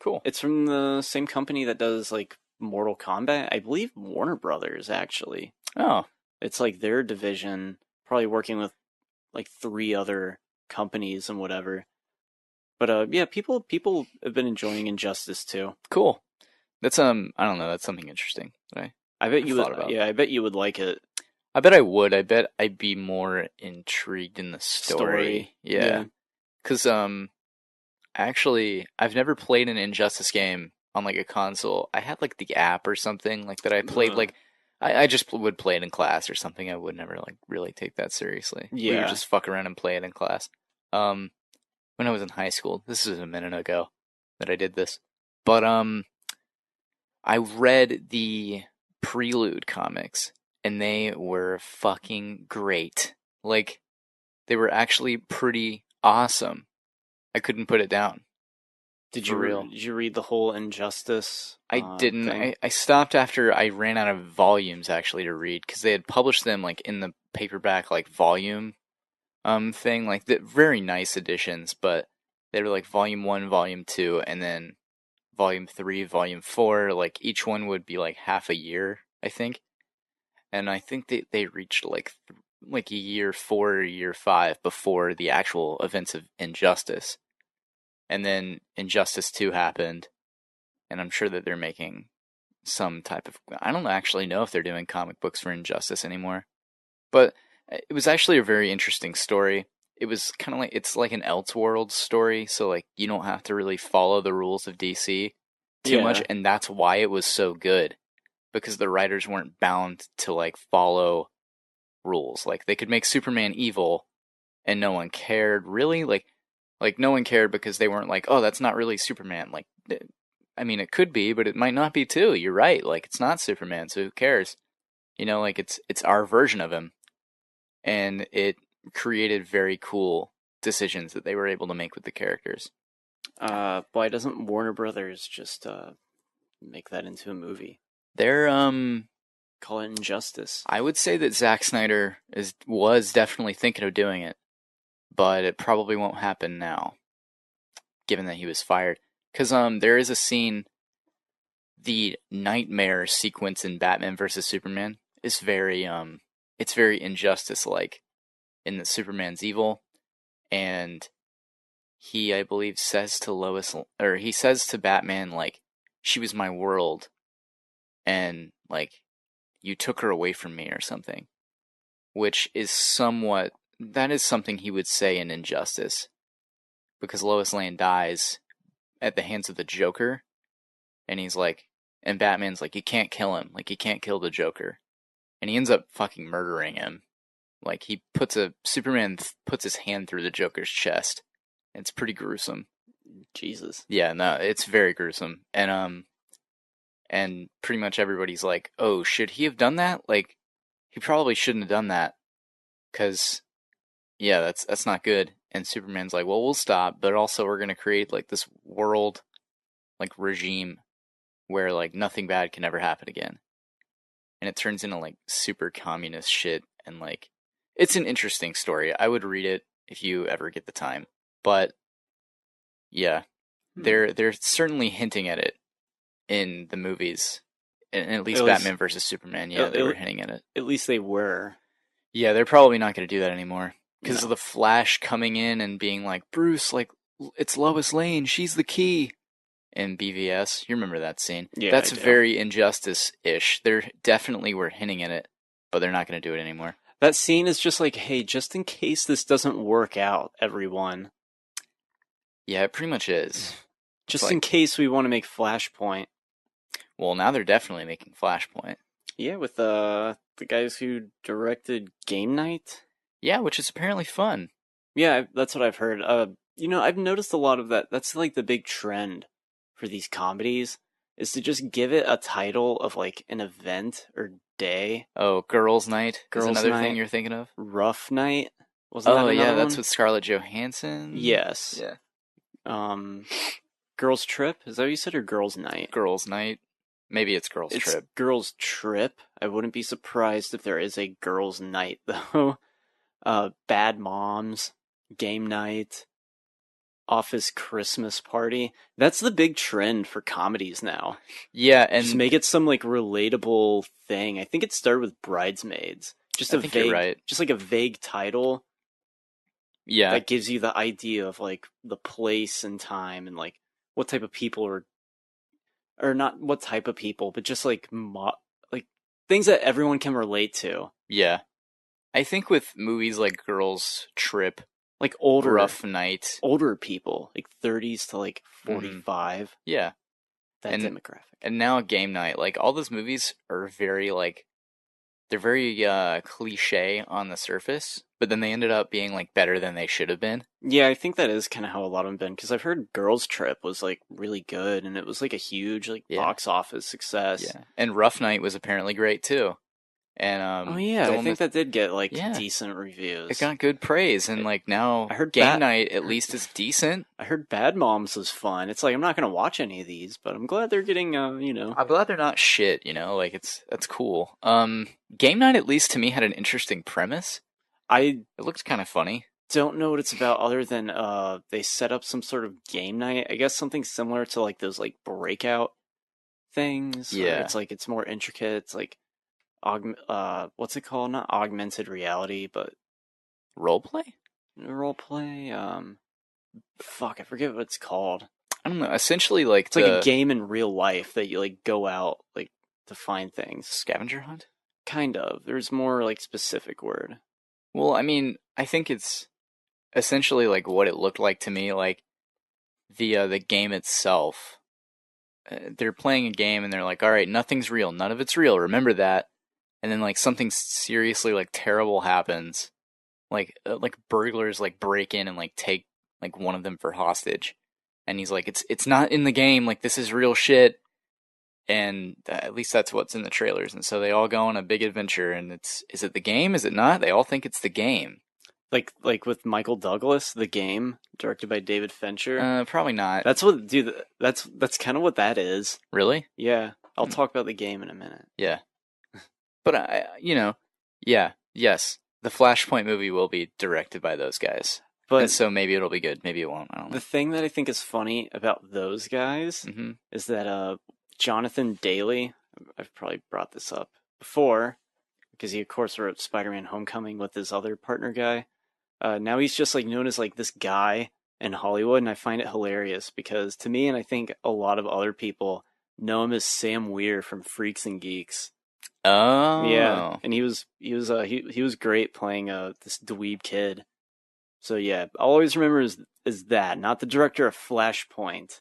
Cool. It's from the same company that does like Mortal Kombat. I believe Warner Brothers actually. Oh. It's like their division, probably working with like 3 other companies and whatever. But yeah, people have been enjoying Injustice too. Cool. That's I don't know, that's something interesting that I bet you would. about. Yeah, I bet you would like it. I bet I would. I bet I'd be more intrigued in the story. Yeah. Cuz actually I've never played an Injustice game on like a console. I had like the app or something like that I played like I just would play it in class or something. I would never like really take that seriously. Yeah. We would just fuck around and play it in class. When I was in high school. This is a minute ago that I did this. But I read the Prelude comics and they were fucking great. Like they were actually pretty awesome. I couldn't put it down. Did you read the whole Injustice? I didn't. I stopped after I ran out of volumes actually to read because they had published them like in the paperback like volume thing, like the very nice editions, but they were like volume 1, volume 2, and then volume 3, volume 4. Like each one would be like half a year, I think. And I think they reached like a year 4 or year 5 before the actual events of Injustice. And then Injustice 2 happened, and I'm sure that they're making some type of... I don't actually know if they're doing comic books for Injustice anymore. But it was actually a very interesting story. It was kind of like... It's like an Elseworlds story, so like you don't have to really follow the rules of DC too much, and that's why it was so good. Because the writers weren't bound to like follow rules. Like they could make Superman evil, and no one cared, really? Like, no one cared because they weren't like, oh, that's not really Superman. Like, I mean, it could be, but it might not be too. You're right. Like, it's not Superman, so who cares? You know, like, it's our version of him. And it created very cool decisions that they were able to make with the characters. Why doesn't Warner Brothers just make that into a movie? They're, Call it Injustice. I would say that Zack Snyder was definitely thinking of doing it. But it probably won't happen now, given that he was fired. Because there is a scene, the nightmare sequence in Batman vs. Superman is very it's very Injustice-like, in that Superman's evil, and he, I believe, says to Batman, like, she was my world, and like, you took her away from me or something. which is that is something he would say in Injustice, because Lois Lane dies at the hands of the Joker, and and Batman's like, you can't kill him, like you can't kill the Joker, and he ends up fucking murdering him. Like Superman puts his hand through the Joker's chest. It's pretty gruesome. Jesus. Yeah, no, it's very gruesome, and pretty much everybody's like, oh, should he have done that? Like, he probably shouldn't have done that, because yeah, that's not good. And Superman's like, well, we'll stop, but also we're gonna create like this world, like regime, where like nothing bad can ever happen again. And it turns into like super communist shit, and like it's an interesting story. I would read it if you ever get the time. But yeah, they're certainly hinting at it in the movies. And at least Batman versus Superman, yeah, they were hinting at it. At least they were. Yeah, they're probably not going to do that anymore. Because of the Flash coming in and being like, Bruce, like, it's Lois Lane, she's the key. In BVS, you remember that scene? Yeah, that's very Injustice-ish. They're definitely were hinting at it, but they're not going to do it anymore. That scene is just like, hey, just in case this doesn't work out, everyone. Yeah, it pretty much is. Just like, in case we want to make Flashpoint. Well, now they're definitely making Flashpoint. Yeah, with the guys who directed Game Night. Yeah, which is apparently fun. Yeah, that's what I've heard. I've noticed a lot of that. That's like the big trend for these comedies, is to just give it a title of like an event or day. Oh, Girls' Night is another thing you're thinking of? Rough Night? Wasn't that another that's one? with Scarlett Johansson? Yes. Yeah. Girls' Trip? Is that what you said, or Girls' Night? Girls' Night. Maybe it's Girls' Trip. Girls' Trip. I wouldn't be surprised if there is a Girls' Night, though. Bad Moms, Game Night, Office Christmas Party. That's the big trend for comedies now. Yeah, and just make it some like relatable thing. I think it started with Bridesmaids. Just you're right. Just like a vague title. Yeah, that gives you the idea of like the place and time and like what type of people or not what type of people, but just like like things that everyone can relate to. Yeah, I think with movies like Girls' Trip, like older Rough Night, older people, like 30s to like 45. Mm-hmm. Yeah, that demographic. And now Game Night, like all those movies are very like they're very cliche on the surface, but then they ended up being like better than they should have been. Yeah, I think that is kind of how a lot of them been, because I've heard Girls' Trip was like really good, and it was like a huge like box office success. Yeah, and Rough Night was apparently great too. And oh yeah, I think that did get like decent reviews. It got good praise, and like now I heard Game Night at least is decent. I heard Bad Moms was fun. It's like I'm not gonna watch any of these, but I'm glad they're getting I'm glad they're not shit. Like that's cool. Game Night at least to me had an interesting premise. It looked kind of funny. Don't know what it's about other than they set up some sort of game night. I guess something similar to like those like breakout things. Yeah, it's more intricate. It's like what's it called? Not augmented reality, but roleplay. Fuck, I forget what it's called. I don't know. Essentially, like it's like a game in real life that you like go out like to find things. Scavenger hunt. Kind of. There's more like specific word. Well, I mean, I think it's essentially like what it looked like to me. Like the game itself. They're playing a game and they're like, all right, nothing's real. None of it's real. Remember that. And then like something seriously like terrible happens. Like burglars like break in and like take like one of them for hostage. And he's like, it's not in the game. Like this is real shit. And at least that's what's in the trailers. And so they all go on a big adventure. And is it the game? Is it not? They all think it's the game. Like with Michael Douglas, The Game, directed by David Fincher. Probably not. That's what, dude. That's kind of what that is. Really? Yeah. I'll talk about The Game in a minute. Yeah. But yes, the Flashpoint movie will be directed by those guys. But and so maybe it'll be good. Maybe it won't. I don't know. The thing that I think is funny about those guys is that Jonathan Daly, I've probably brought this up before, because he of course wrote Spider-Man: Homecoming with his other partner guy. Now he's just like known as like this guy in Hollywood, and I find it hilarious because to me, and I think a lot of other people know him as Sam Weir from Freaks and Geeks. Yeah, Oh, and he was great playing this dweeb kid. So yeah, I'll always remember is that, not the director of Flashpoint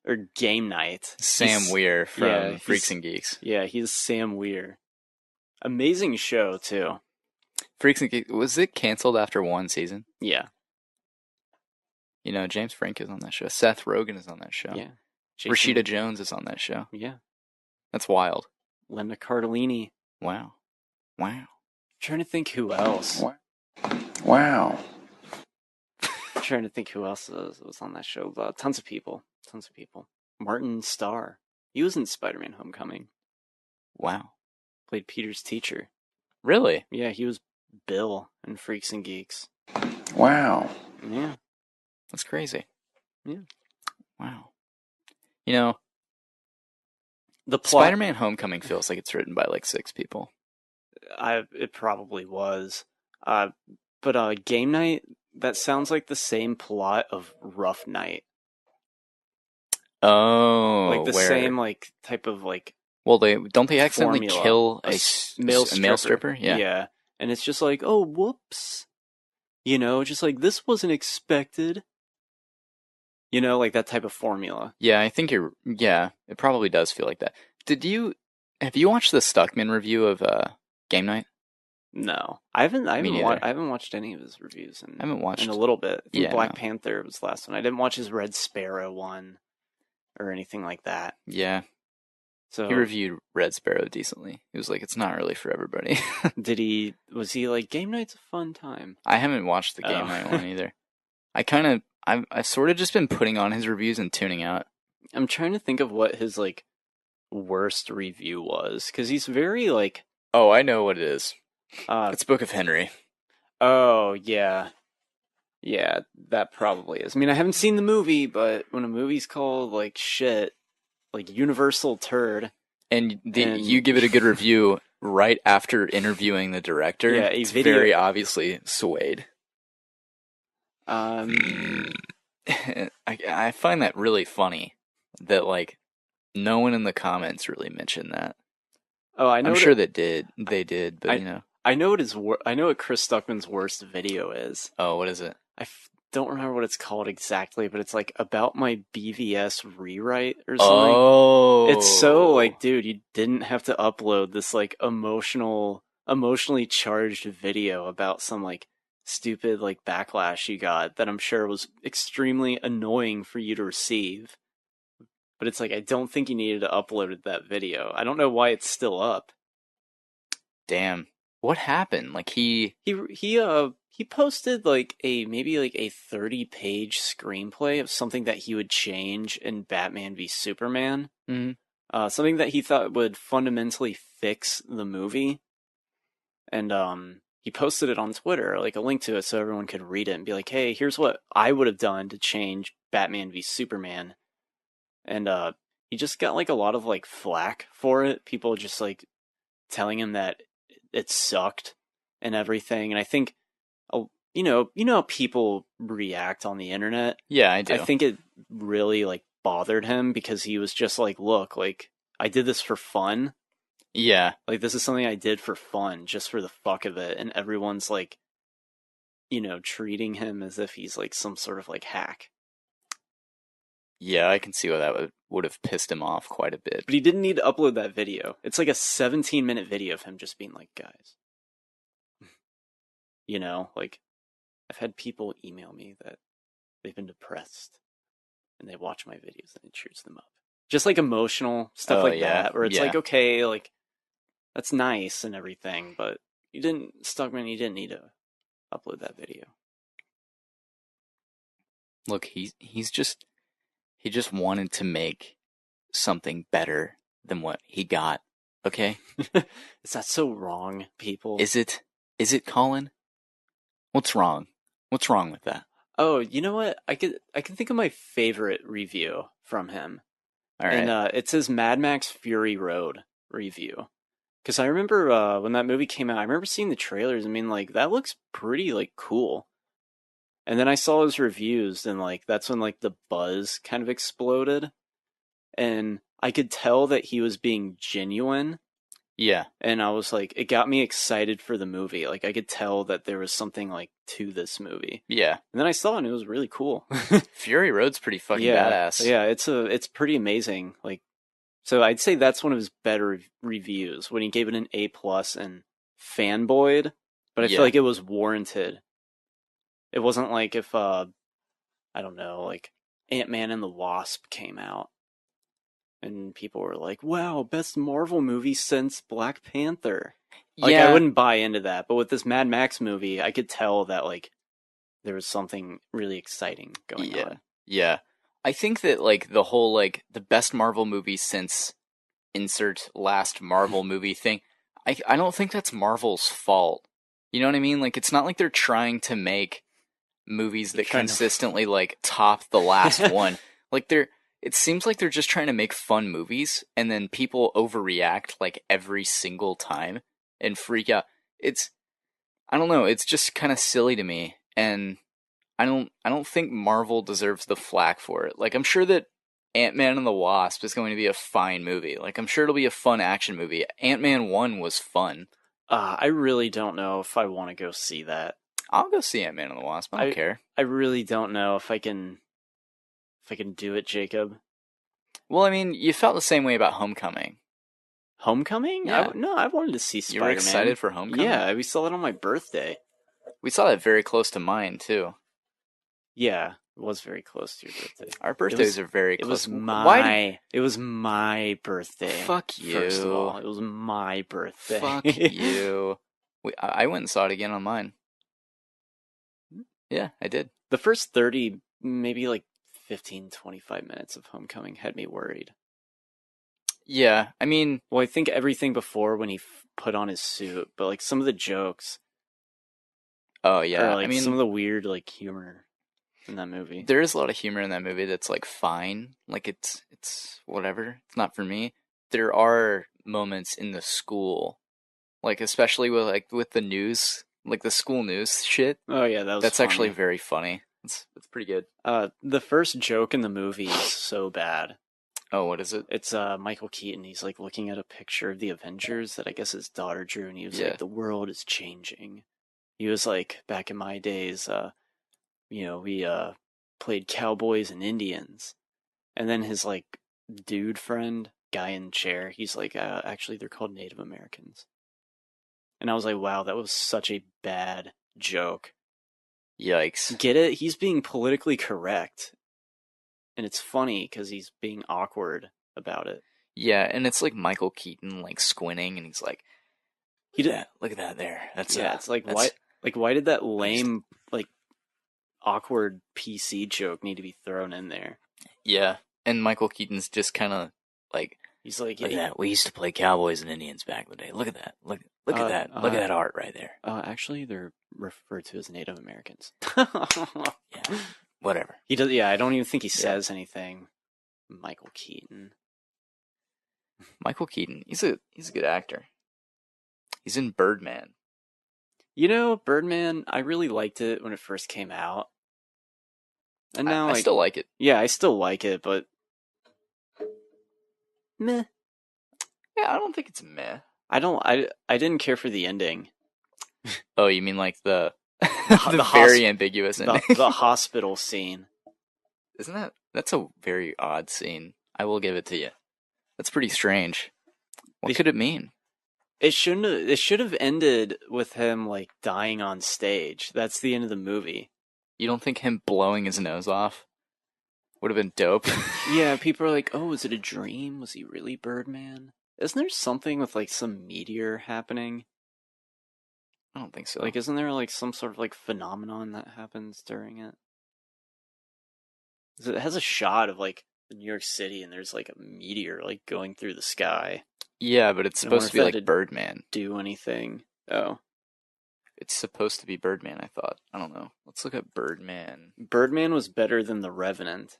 or Game Night. Sam Weir Yeah, from Freaks and Geeks. yeah, he's Sam Weir. Amazing show too. Freaks and Geeks, was it canceled after one season? Yeah, You know, James Franco is on that show. Seth Rogen is on that show. yeah. Rashida Jones is on that show. Yeah. That's wild. Linda Cardellini. Wow. Wow. Trying to think who else. Wow. Trying to think who else was on that show. Tons of people. Martin Starr. He was in Spider-Man: Homecoming. Wow. Played Peter's teacher. Really? Yeah, he was Bill in Freaks and Geeks. Wow. Yeah. That's crazy. Yeah. Wow. You know, The plot. Spider-Man: Homecoming feels like it's written by like 6 people. It probably was. But Game Night, that sounds like the same plot of Rough Night. Oh, Like the where? same like type of like Well, don't they accidentally formula. kill A a male stripper? Yeah. Yeah. And it's just like, oh, whoops. You know, just like, this wasn't expected. You know, like that type of formula. Yeah, I think yeah, it probably does feel like that. Have you watched the Stuckman review of Game Night? No. I haven't neither. I haven't watched any of his reviews I haven't watched in a little bit. I think Yeah, Black no. Panther was the last one. I didn't watch his Red Sparrow one or anything like that. Yeah, So he reviewed Red Sparrow decently. He was like, it's not really for everybody. was he like, Game Night's a fun time? I haven't watched the Game Oh. Night one either. I've sort of just been putting on his reviews and tuning out. I'm trying to think of what his like worst review was, because he's very like Oh, I know what it is. uh It's Book of Henry. oh yeah. Yeah, that probably is. I mean, I haven't seen the movie, but when a movie's called like shit, like Universal Turd, And And- you give it a good review right after interviewing the director. Yeah, it's video- very obviously swayed. um I find that really funny that like no one in the comments really mentioned that. oh, I know I'm what sure it- they did, but you know. I know I know what Chris Stuckman's worst video is. Oh, what is it? Don't remember what it's called exactly, but it's like about my BVS rewrite or something. Oh, It's so like, dude, you didn't have to upload this like emotionally charged video about some like stupid like backlash you got that I'm sure was extremely annoying for you to receive. But it's like, I don't think you needed to upload that video. I don't know why it's still up. damn. What happened? Like He posted like maybe a 30-page screenplay of something that he would change in Batman v Superman. Mhm. Something that he thought would fundamentally fix the movie. And he posted it on Twitter, like a link to it so everyone could read it and be like, hey, here's what I would have done to change Batman v Superman. And he just got like a lot of like flack for it. People just like telling him that it sucked and everything. And I think, you know how people react on the internet. Yeah, I do. I think it really like bothered him because he was just like, look, like I did this for fun. Yeah, Like this is something I did for fun, just for the fuck of it. And everyone's like, treating him as if he's like some sort of like hack. yeah, I can see why that would have pissed him off quite a bit. But he didn't need to upload that video. It's like a 17-minute video of him just being like, guys. Like I've had people email me that they've been depressed and they watch my videos and it cheers them up. Just like emotional stuff Oh, like yeah, that, where it's yeah. like, okay, like that's nice and everything, but you didn't need to upload that video. Look, he just wanted to make something better than what he got. Okay? Is that so wrong, people? Is it, Collin? What's wrong? What's wrong with that? Oh, you know what? I can think of my favorite review from him. All right. And it's his Mad Max Fury Road review. Because I remember when that movie came out, I remember seeing the trailers. I mean, like, that looks pretty, like, cool. And then I saw his reviews, and, like, that's when, like, the buzz kind of exploded. And I could tell that he was being genuine. Yeah. And I was like, it got me excited for the movie. Like, I could tell that there was something like to this movie. Yeah. And then I saw it and it was really cool. Fury Road's pretty fucking Yeah. badass. Yeah, it's pretty amazing. Like, so I'd say that's one of his better reviews when he gave it an A+ and fanboyed, but I feel Yeah. like it was warranted. It wasn't like if I don't know, like Ant-Man and the Wasp came out and people were like, "Wow, best Marvel movie since Black Panther." Like, I Yeah. wouldn't buy into that, but with this Mad Max movie, I could tell that like there was something really exciting going on. Yeah. I think that like the whole like the best Marvel movie since insert last Marvel movie thing, I don't think that's Marvel's fault. You know what I mean? Like it's not like they're trying to make movies that trying to- consistently like top the last one. Like it seems like they're just trying to make fun movies and then people overreact like every single time and freak out. I don't know, it's just kind of silly to me and I don't think Marvel deserves the flack for it. Like I'm sure that Ant-Man and the Wasp is going to be a fine movie. Like I'm sure it'll be a fun action movie. Ant-Man 1 was fun. I really don't know if I want to go see that. I'll go see Ant-Man and the Wasp. I don't care. I really don't know if I can do it, Jacob. Well, I mean, you felt the same way about Homecoming. Homecoming? Yeah. I wanted to see You Spider-Man. were excited for Homecoming? Yeah, we saw it on my birthday. We saw that very close to mine, too. Yeah, it was very close to your birthday. Our birthdays are very It close. was my birthday. Fuck you. First of all, it was my birthday. Fuck you. I went and saw it again on mine. Yeah, I did. The first 30, maybe like 15, 25 minutes of Homecoming had me worried. Yeah, I mean... Well, I think everything before when he put on his suit, but like some of the jokes... Oh, yeah. Or like I mean, some of the weird like humor in that movie. There is a lot of humor in that movie that's like fine. Like it's whatever. It's not for me. There are moments in the school, like especially with the news, like the school news shit. Oh yeah, that's funny. Actually funny. very funny. It's pretty good. The first joke in the movie is so bad. Oh, what is it? It's Michael Keaton. He's like looking at a picture of the Avengers that I guess his daughter drew, and he was like, "The world is changing." He was like, back in my days, we played cowboys and Indians. And then his like dude friend, guy in chair, he's like, actually they're called Native Americans. And I was like, wow, that was such a bad joke. Yikes. Get it? He's being politically correct. And it's funny because he's being awkward about it. Yeah, and it's like Michael Keaton like squinting and he's like, look at that there. That's it's like why did that lame like awkward PC joke need to be thrown in there? Yeah, and Michael Keaton's just kind of like, he's like, look at that. We used to play cowboys and Indians back in the day. Look at that. Look at that. Look at that art right there. Actually, they're referred to as Native Americans. Yeah, whatever. He does. Yeah, I don't even think he says anything. Michael Keaton. Michael Keaton. He's a good actor. He's in Birdman. You know, Birdman, I really liked it when it first came out. And now I still like it. Yeah, I still like it, but meh. Yeah, I don't think it's meh. I didn't care for the ending. Oh, you mean like the the very ambiguous ending? The hospital scene. Isn't that's a very odd scene. I will give it to you. That's pretty strange. What could it mean? It should have ended with him like dying on stage. That's the end of the movie. You don't think him blowing his nose off would have been dope? Yeah, people are like, "Oh, is it a dream? Was he really Birdman?" Isn't there something with like some meteor happening? I don't think so. Like, isn't there like some sort of like phenomenon that happens during it? It has a shot of like New York City, and there's like a meteor like going through the sky. Yeah, but it's supposed to be like Birdman. Do anything? Oh, it's supposed to be Birdman. I thought. I don't know. Let's look at Birdman. Birdman was better than The Revenant.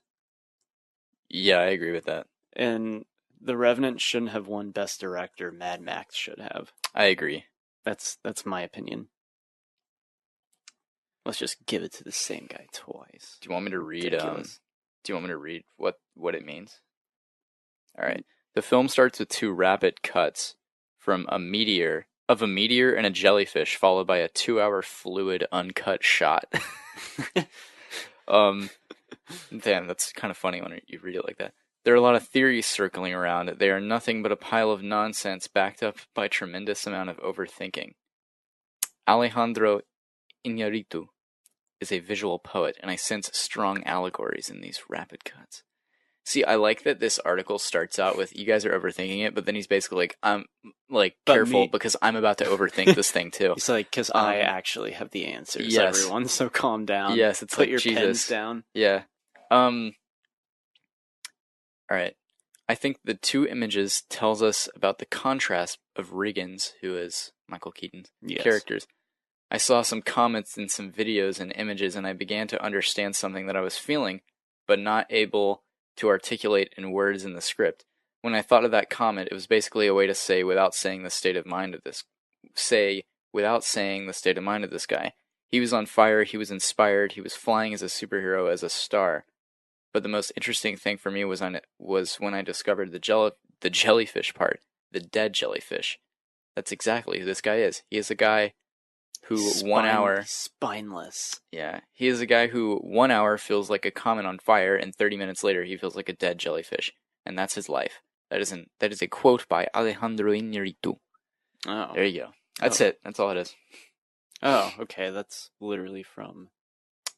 Yeah, I agree with that. And The Revenant shouldn't have won Best Director. Mad Max should have. I agree. That's my opinion. Let's just give it to the same guy twice. Do you want me to read? Do you want me to read what it means? All right. The film starts with two rapid cuts from a meteor and a jellyfish, followed by a 2-hour fluid uncut shot. Damn, that's kind of funny when you read it like that. There are a lot of theories circling around. They are nothing but a pile of nonsense backed up by a tremendous amount of overthinking. Alejandro Iñárritu is a visual poet, and I sense strong allegories in these rapid cuts. See, I like that this article starts out with, you guys are overthinking it, but then he's basically like, I'm like, careful, because I'm about to overthink this thing too. He's like, because I actually have the answers, yes. everyone, so calm down. Yes, it's Put like, your Jesus. pens down. Yeah. Alright. I think the two images tells us about the contrast of Regan's, who is Michael Keaton's, characters. I saw some comments in some videos and images, and I began to understand something that I was feeling, but not able to articulate in words in the script. When I thought of that comment, it was basically a way to say without saying the state of mind of this guy. He was on fire, he was inspired, he was flying as a superhero, as a star. But the most interesting thing for me was when I discovered the jellyfish part, the dead jellyfish. That's exactly who this guy is. He is a guy who 1 hour... Spineless. Yeah. He is a guy who 1 hour feels like a comet on fire, and 30 minutes later he feels like a dead jellyfish. And that's his life. That is a quote by Alejandro Iñárritu. Oh. There you go. That's it. That's all it is. Oh, okay. That's literally from...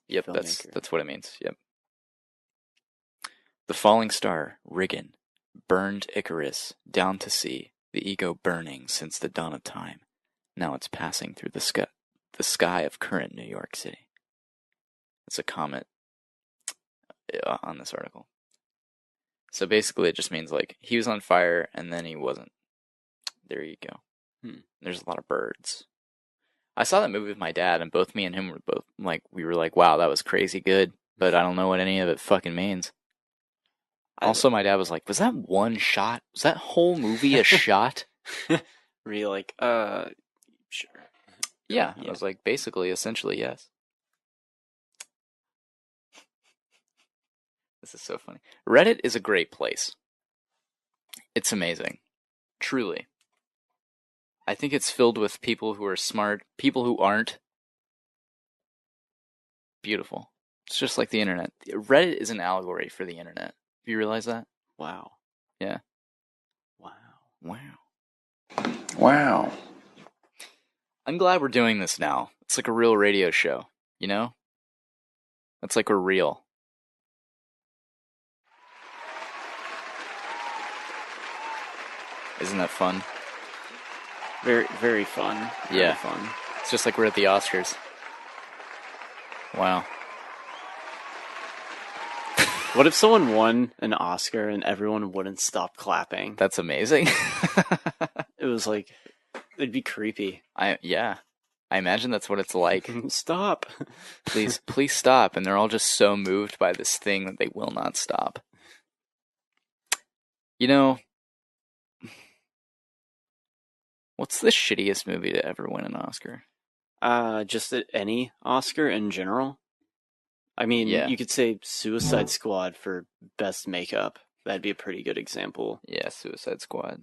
Yep, that's what it means. Yep. The falling star, Riggin, burned Icarus down to sea, the ego burning since the dawn of time. Now it's passing through the sky of current New York City. It's a comment on this article. So basically it just means like he was on fire and then he wasn't. There you go. There's a lot of birds. I saw that movie with my dad, and both me and him were we were like, wow, that was crazy good, but I don't know what any of it fucking means. Also, my dad was like, was that one shot? Was that whole movie a shot? Were you like, sure. Yeah, I was like, basically, essentially, yes. This is so funny. Reddit is a great place. It's amazing. Truly. I think it's filled with people who are smart, people who aren't. Beautiful. It's just like the internet. Reddit is an allegory for the internet. Do you realize that? Wow. Yeah. Wow. Wow. I'm glad we're doing this now. It's like a real radio show, you know? It's like we're real. Isn't that fun? Very, very fun. Yeah. Very fun. It's just like we're at the Oscars. Wow. What if someone won an Oscar and everyone wouldn't stop clapping? That's amazing. It was like, it'd be creepy. I imagine that's what it's like. Stop. Please stop. And they're all just so moved by this thing that they will not stop. You know, what's the shittiest movie to ever win an Oscar? Just any Oscar in general. I mean, you could say Suicide Squad for best makeup. That'd be a pretty good example. Yeah, Suicide Squad.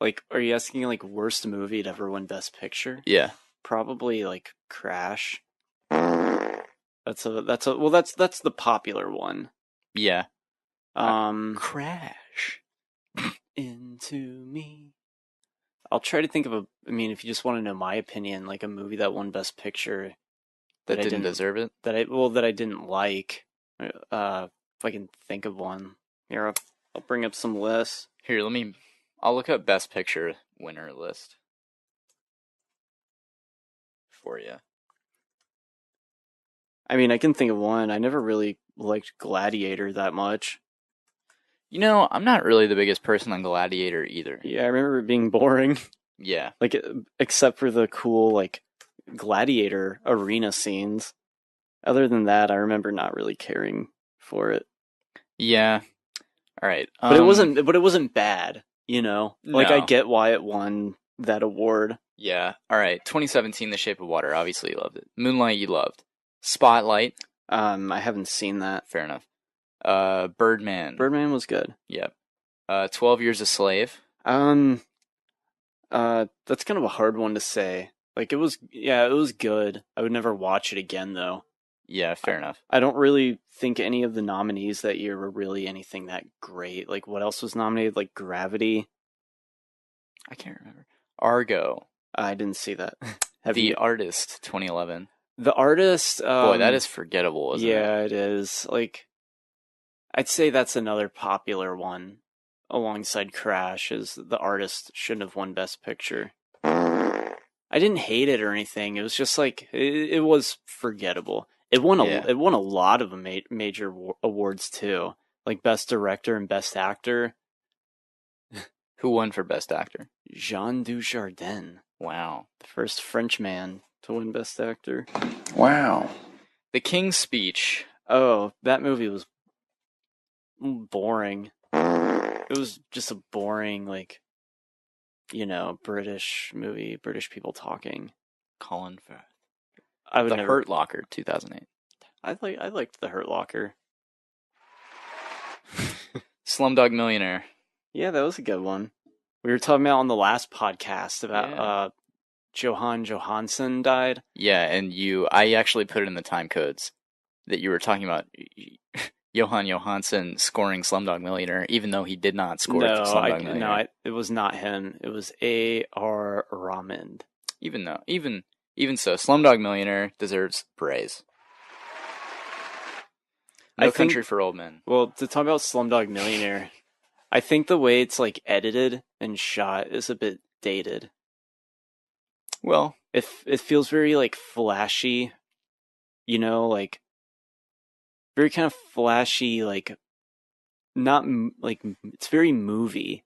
Like, are you asking like worst movie to ever win Best Picture? Yeah. Probably like Crash. That's the popular one. Yeah. Crash into me. I'll try to think of if you just want to know my opinion, like a movie that won Best Picture that didn't deserve it. That I didn't like. If I can think of one. Here, I'll bring up some lists. Here, I'll look up Best Picture winner list for you. I mean, I can think of one. I never really liked Gladiator that much. You know, I'm not really the biggest person on Gladiator either. Yeah, I remember it being boring. Yeah. Like, except for the cool, like, Gladiator arena scenes. Other than that, I remember not really caring for it. Yeah. All right. But it wasn't bad, you know? Like, No. I get why it won that award. Yeah. All right. 2017, The Shape of Water. Obviously, you loved it. Moonlight, you loved. Spotlight. I haven't seen that. Fair enough. Birdman. Birdman was good. Yep. 12 Years a Slave. That's kind of a hard one to say. Like, it was good. I would never watch it again, though. Yeah, fair enough. I don't really think any of the nominees that year were really anything that great. Like, what else was nominated? Like, Gravity? I can't remember. Argo. I didn't see that. The Artist, 2011. The Artist... Boy, that is forgettable, isn't it? Yeah, it is. Like, I'd say that's another popular one alongside Crash, is The Artist shouldn't have won Best Picture. I didn't hate it or anything. It was just like, it was forgettable. It won a lot of major awards too, like Best Director and Best Actor. Who won for Best Actor? Jean Dujardin. Wow. The first French man to win Best Actor. Wow. The King's Speech. Oh, that movie was boring. It was just a boring, like, British movie, British people talking. Colin Firth. The Hurt Locker, 2008. I liked The Hurt Locker. Slumdog Millionaire. Yeah, that was a good one. We were talking about on the last podcast about Johan Johansson died. Yeah, and I actually put it in the time codes that you were talking about Johan Johansson scoring Slumdog Millionaire, even though he did not score Slumdog Millionaire. No, it was not him. It was A.R. Rahman. Even so, Slumdog Millionaire deserves praise. No Country for Old Men. Well, to talk about Slumdog Millionaire, I think the way it's like edited and shot is a bit dated. Well, it feels very like flashy, like very kind of flashy, like not like it's very movie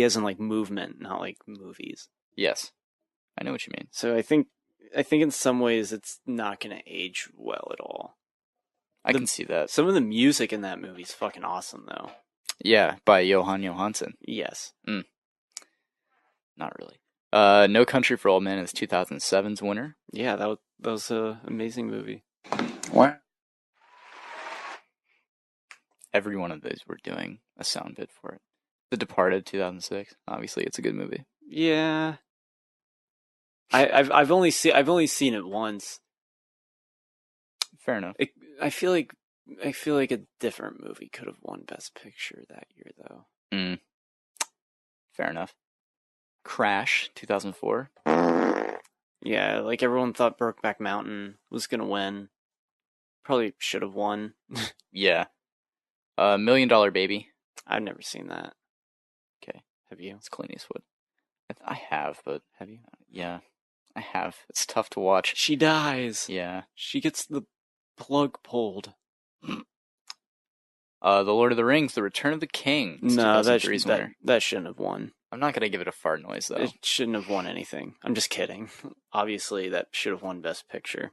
as in like movement, not like movies. Yes, I know what you mean. So I think in some ways it's not going to age well at all. I can see that. Some of the music in that movie is fucking awesome, though. Yeah, by Johan Johansson. Yes. Not really. No Country for Old Men is 2007's winner. Yeah, that was an amazing movie. Wow. Every one of those we're doing a sound bit for it. The Departed, 2006. Obviously, it's a good movie. Yeah. I've only seen it once. Fair enough. I feel like a different movie could have won Best Picture that year, though. Fair enough. Crash, 2004. Yeah, like everyone thought Brokeback Mountain was gonna win. Probably should have won. Yeah. $1 Million Baby. I've never seen that. Okay. Have you? It's Clint Eastwood. I have, but... Have you? Yeah, I have. It's tough to watch. She dies. Yeah. She gets the plug pulled. The Lord of the Rings, The Return of the King. No, that shouldn't have won. I'm not going to give it a fart noise, though. It shouldn't have won anything. I'm just kidding. Obviously, that should have won Best Picture.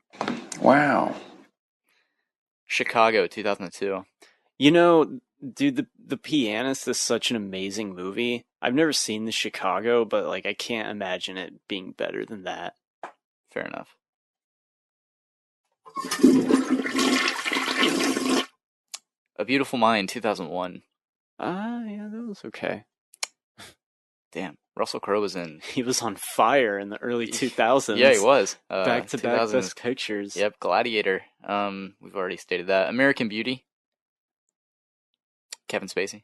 Wow. Chicago, 2002. Dude, The Pianist is such an amazing movie. I've never seen The Chicago, but like I can't imagine it being better than that. Fair enough. A Beautiful Mind, 2001. Yeah, that was okay. Damn, Russell Crowe was in. He was on fire in the early 2000s. Yeah, he was. Back-to-back Best Pictures. Yep, Gladiator. We've already stated that. American Beauty. Kevin Spacey.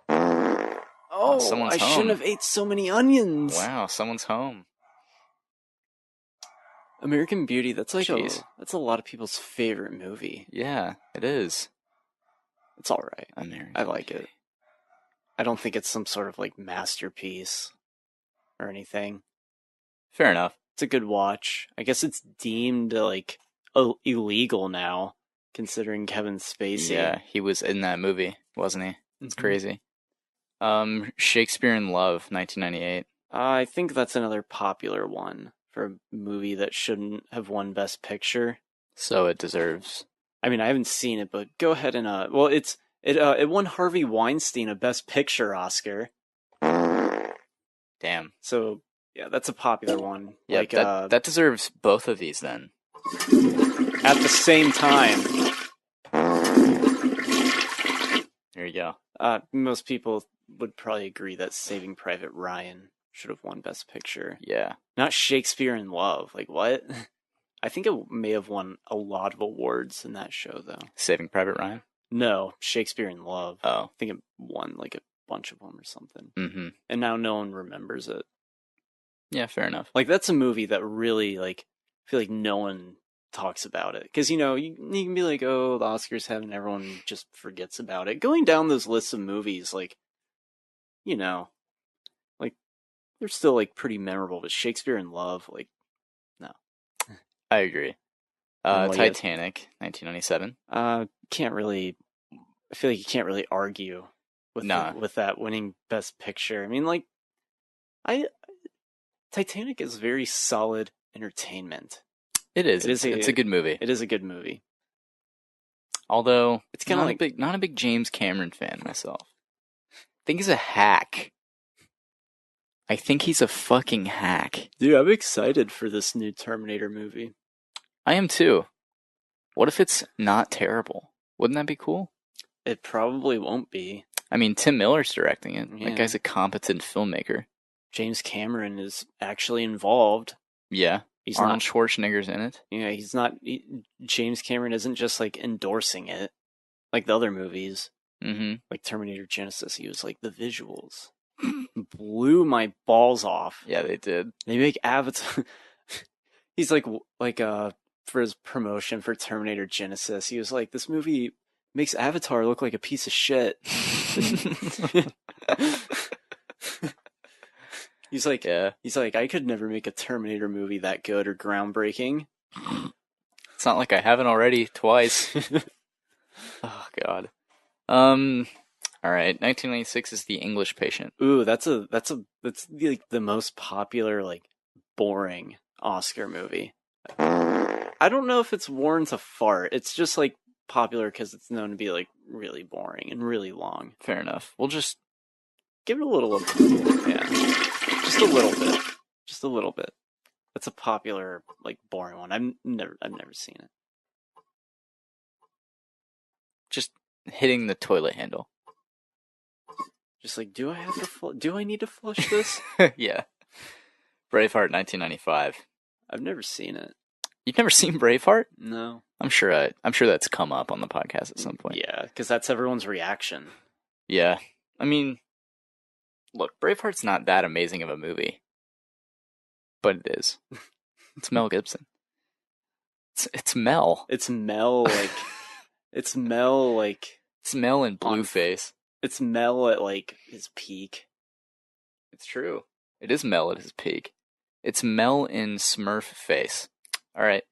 Oh, someone's I home. shouldn't have ate so many onions. Wow, someone's home. American Beauty, that's like that's a lot of people's favorite movie. Yeah, it is. It's all right. I like Beauty. it. I don't think it's some sort of like masterpiece or anything. Fair enough. It's a good watch. I guess it's deemed like illegal now, considering Kevin Spacey. Yeah, he was in that movie, wasn't he? It's crazy. Shakespeare in Love, 1998. I think that's another popular one for a movie that shouldn't have won Best Picture. So it deserves. I mean, I haven't seen it, but go ahead and well, it won Harvey Weinstein a Best Picture Oscar. Damn. So yeah, that's a popular one. Yeah, like that deserves both of these then. At the same time. There you go. Most people would probably agree that Saving Private Ryan should have won Best Picture. Yeah. Not Shakespeare in Love. Like, what? I think it may have won a lot of awards in that show, though. Saving Private Ryan? No, Shakespeare in Love. Oh. I think it won like a bunch of them or something. Mm-hmm. And now no one remembers it. Yeah, fair enough. Like, that's a movie that really, like, I feel like no one talks about it. Because, you can be like, oh, the Oscars have, and everyone just forgets about it. Going down those lists of movies, like, like, they're still, like, pretty memorable. But Shakespeare in Love, like, no. I agree. Titanic, 1997. Can't really, I feel like you can't really argue with with that winning Best Picture. I mean, like, Titanic is very solid entertainment. It is. It's a good movie. It is a good movie. Although it's kind of like not a big James Cameron fan myself. I think he's a hack. I think he's a fucking hack. Dude, I'm excited for this new Terminator movie. I am too. What if it's not terrible? Wouldn't that be cool? It probably won't be. I mean, Tim Miller's directing it. Yeah. That guy's a competent filmmaker. James Cameron is actually involved. Yeah. Arnold Schwarzenegger's in it. Yeah, he's not... James Cameron isn't just, like, endorsing it, like the other movies. Mm-hmm. Like Terminator Genesis, he was like, the visuals blew my balls off. Yeah, they did. They make Avatar... He's like, for his promotion for Terminator Genesis, he was like, this movie makes Avatar look like a piece of shit. He's like, I could never make a Terminator movie that good or groundbreaking. It's not like I haven't already twice. Oh God. All right. 1996 is The English Patient. Ooh, that's like the most popular, like, boring Oscar movie. I don't know if it's warrants a fart. It's just like popular because it's known to be like really boring and really long. Fair enough. We'll just give it a little. Yeah. Just a little bit. Just a little bit. That's a popular, like, boring one. I've never seen it. Just hitting the toilet handle. Just like, do I need to flush this? Yeah. Braveheart, 1995. I've never seen it. You've never seen Braveheart? No. I'm sure that's come up on the podcast at some point. Yeah, because that's everyone's reaction. Yeah. I mean, look, Braveheart's not that amazing of a movie. But it is. It's Mel Gibson. It's Mel. It's Mel, like... It's Mel, like... It's Mel in Blueface. It's Mel at, like, his peak. It's true. It is Mel at his peak. It's Mel in Smurf face. All right.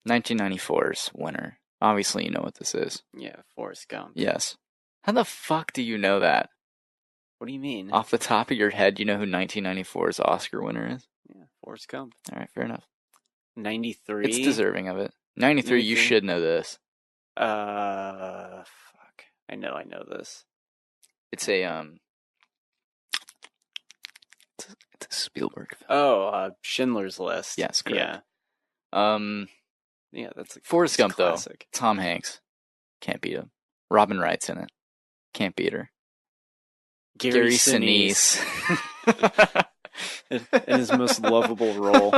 1994's winner. Obviously, you know what this is. Yeah, Forrest Gump. Yes. How the fuck do you know that? What do you mean? Off the top of your head, you know who 1994's Oscar winner is? Yeah, Forrest Gump. All right, fair enough. 93? It's deserving of it. 93, you should know this. Fuck. I know this. It's a, it's a Spielberg film. Oh, Schindler's List. Yes, correct. Yeah. Yeah, that's a Forrest Gump, classic. though. Tom Hanks. Can't beat him. Robin Wright's in it. Can't beat her. Gary Sinise. In his most lovable role.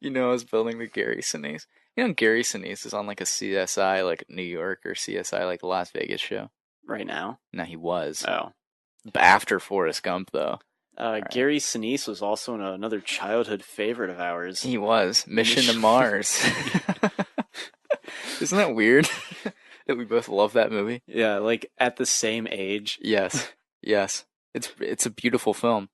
You know, I was building the Gary Sinise. You know, Gary Sinise is on like a CSI, like New York, or CSI, like Las Vegas show. Right now? No, he was. Oh. After Forrest Gump, though. Gary Sinise was also another childhood favorite of ours. He was. Mission to Mars. Isn't that weird? That we both love that movie? Yeah, like at the same age. Yes. Yes. It's a beautiful film.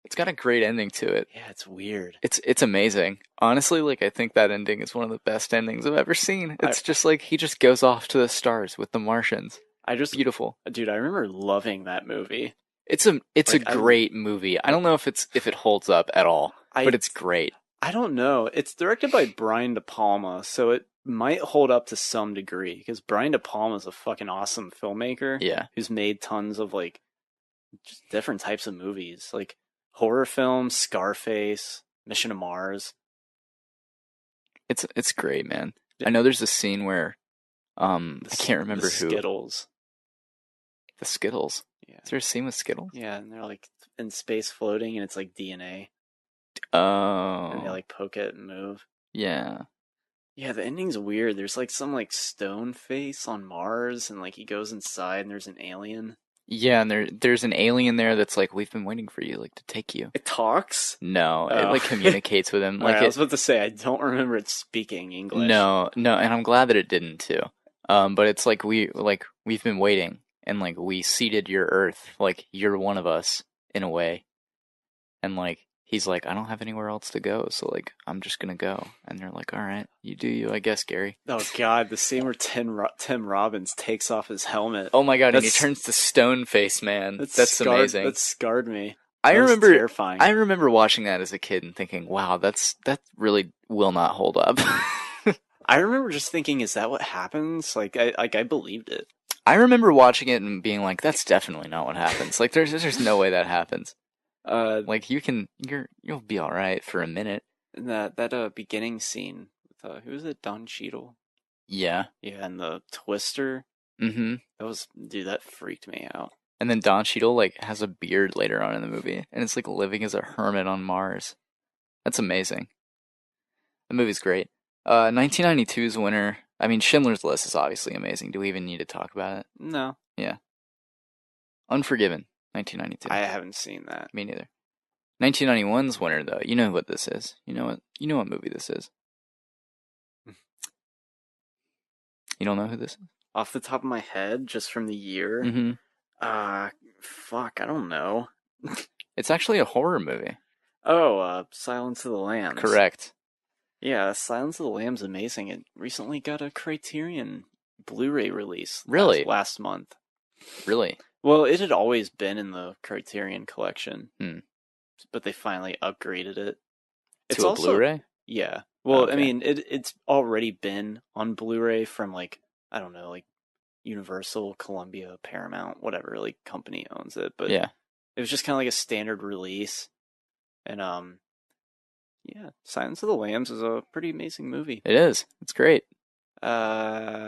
It's got a great ending to it. Yeah, it's weird. It's amazing. Honestly, like, I think that ending is one of the best endings I've ever seen. It's just like he just goes off to the stars with the Martians. Beautiful. Dude, I remember loving that movie. It's a great movie. I don't know if it holds up at all, but it's great. I don't know. It's directed by Brian De Palma, so it might hold up to some degree because Brian De Palma is a fucking awesome filmmaker. Yeah. Who's made tons of like just different types of movies, like horror films, Scarface, Mission to Mars. It's great, man. I know there's a scene where I can't remember who. Skittles. The Skittles. Yeah. Is there a scene with Skittles? Yeah, and they're like in space floating, and it's like DNA, Oh. and they like poke it and move. Yeah. Yeah, the ending's weird. There's like some like stone face on Mars, and like he goes inside, and there's an alien. Yeah, and there's an alien there that's like, we've been waiting for you, like, to take you. It talks? No, it Oh. like communicates with him. Alright, I was about to say, I don't remember it speaking English. No, and I'm glad that it didn't too. But it's like we've been waiting, and like we seeded your Earth, like you're one of us in a way, and like he's like, I don't have anywhere else to go, so like I'm just gonna go, and they're like, all right, you do you, I guess, Gary. Oh god, the scene where Tim Robbins takes off his helmet. Oh my god, and he turns to stone face, man. That's amazing. That scarred me. I remember terrifying. I remember watching that as a kid and thinking, wow, that really will not hold up. I remember just thinking, is that what happens? Like I believed it. I remember watching it and being like, that's definitely not what happens. Like there's no way that happens. Like you'll be all right for a minute. And that beginning scene with who was it? Don Cheadle. Yeah. Yeah, and the twister. Mm-hmm. That freaked me out. And then Don Cheadle like has a beard later on in the movie, and it's like living as a hermit on Mars. That's amazing. The movie's great. 1992's winner. I mean, Schindler's List is obviously amazing. Do we even need to talk about it? No. Yeah. Unforgiven, 1992. I haven't seen that. Me neither. 1991's winner, though. You know what this is. You know what movie this is. You don't know who this is? Off the top of my head, just from the year. Mm-hmm. Fuck, I don't know. It's actually a horror movie. Oh, Silence of the Lambs. Correct. Yeah, Silence of the Lambs amazing. It recently got a Criterion Blu-ray release. Really? Last month. Really? Well, it had always been in the Criterion collection. Hmm. But they finally upgraded it. It's to a Blu-ray? Yeah. Well, okay. I mean, it's already been on Blu-ray from like, I don't know, like Universal, Columbia, Paramount, whatever like company owns it. But yeah, it was just kind of like a standard release. And yeah, Silence of the Lambs is a pretty amazing movie. It is. It's great. I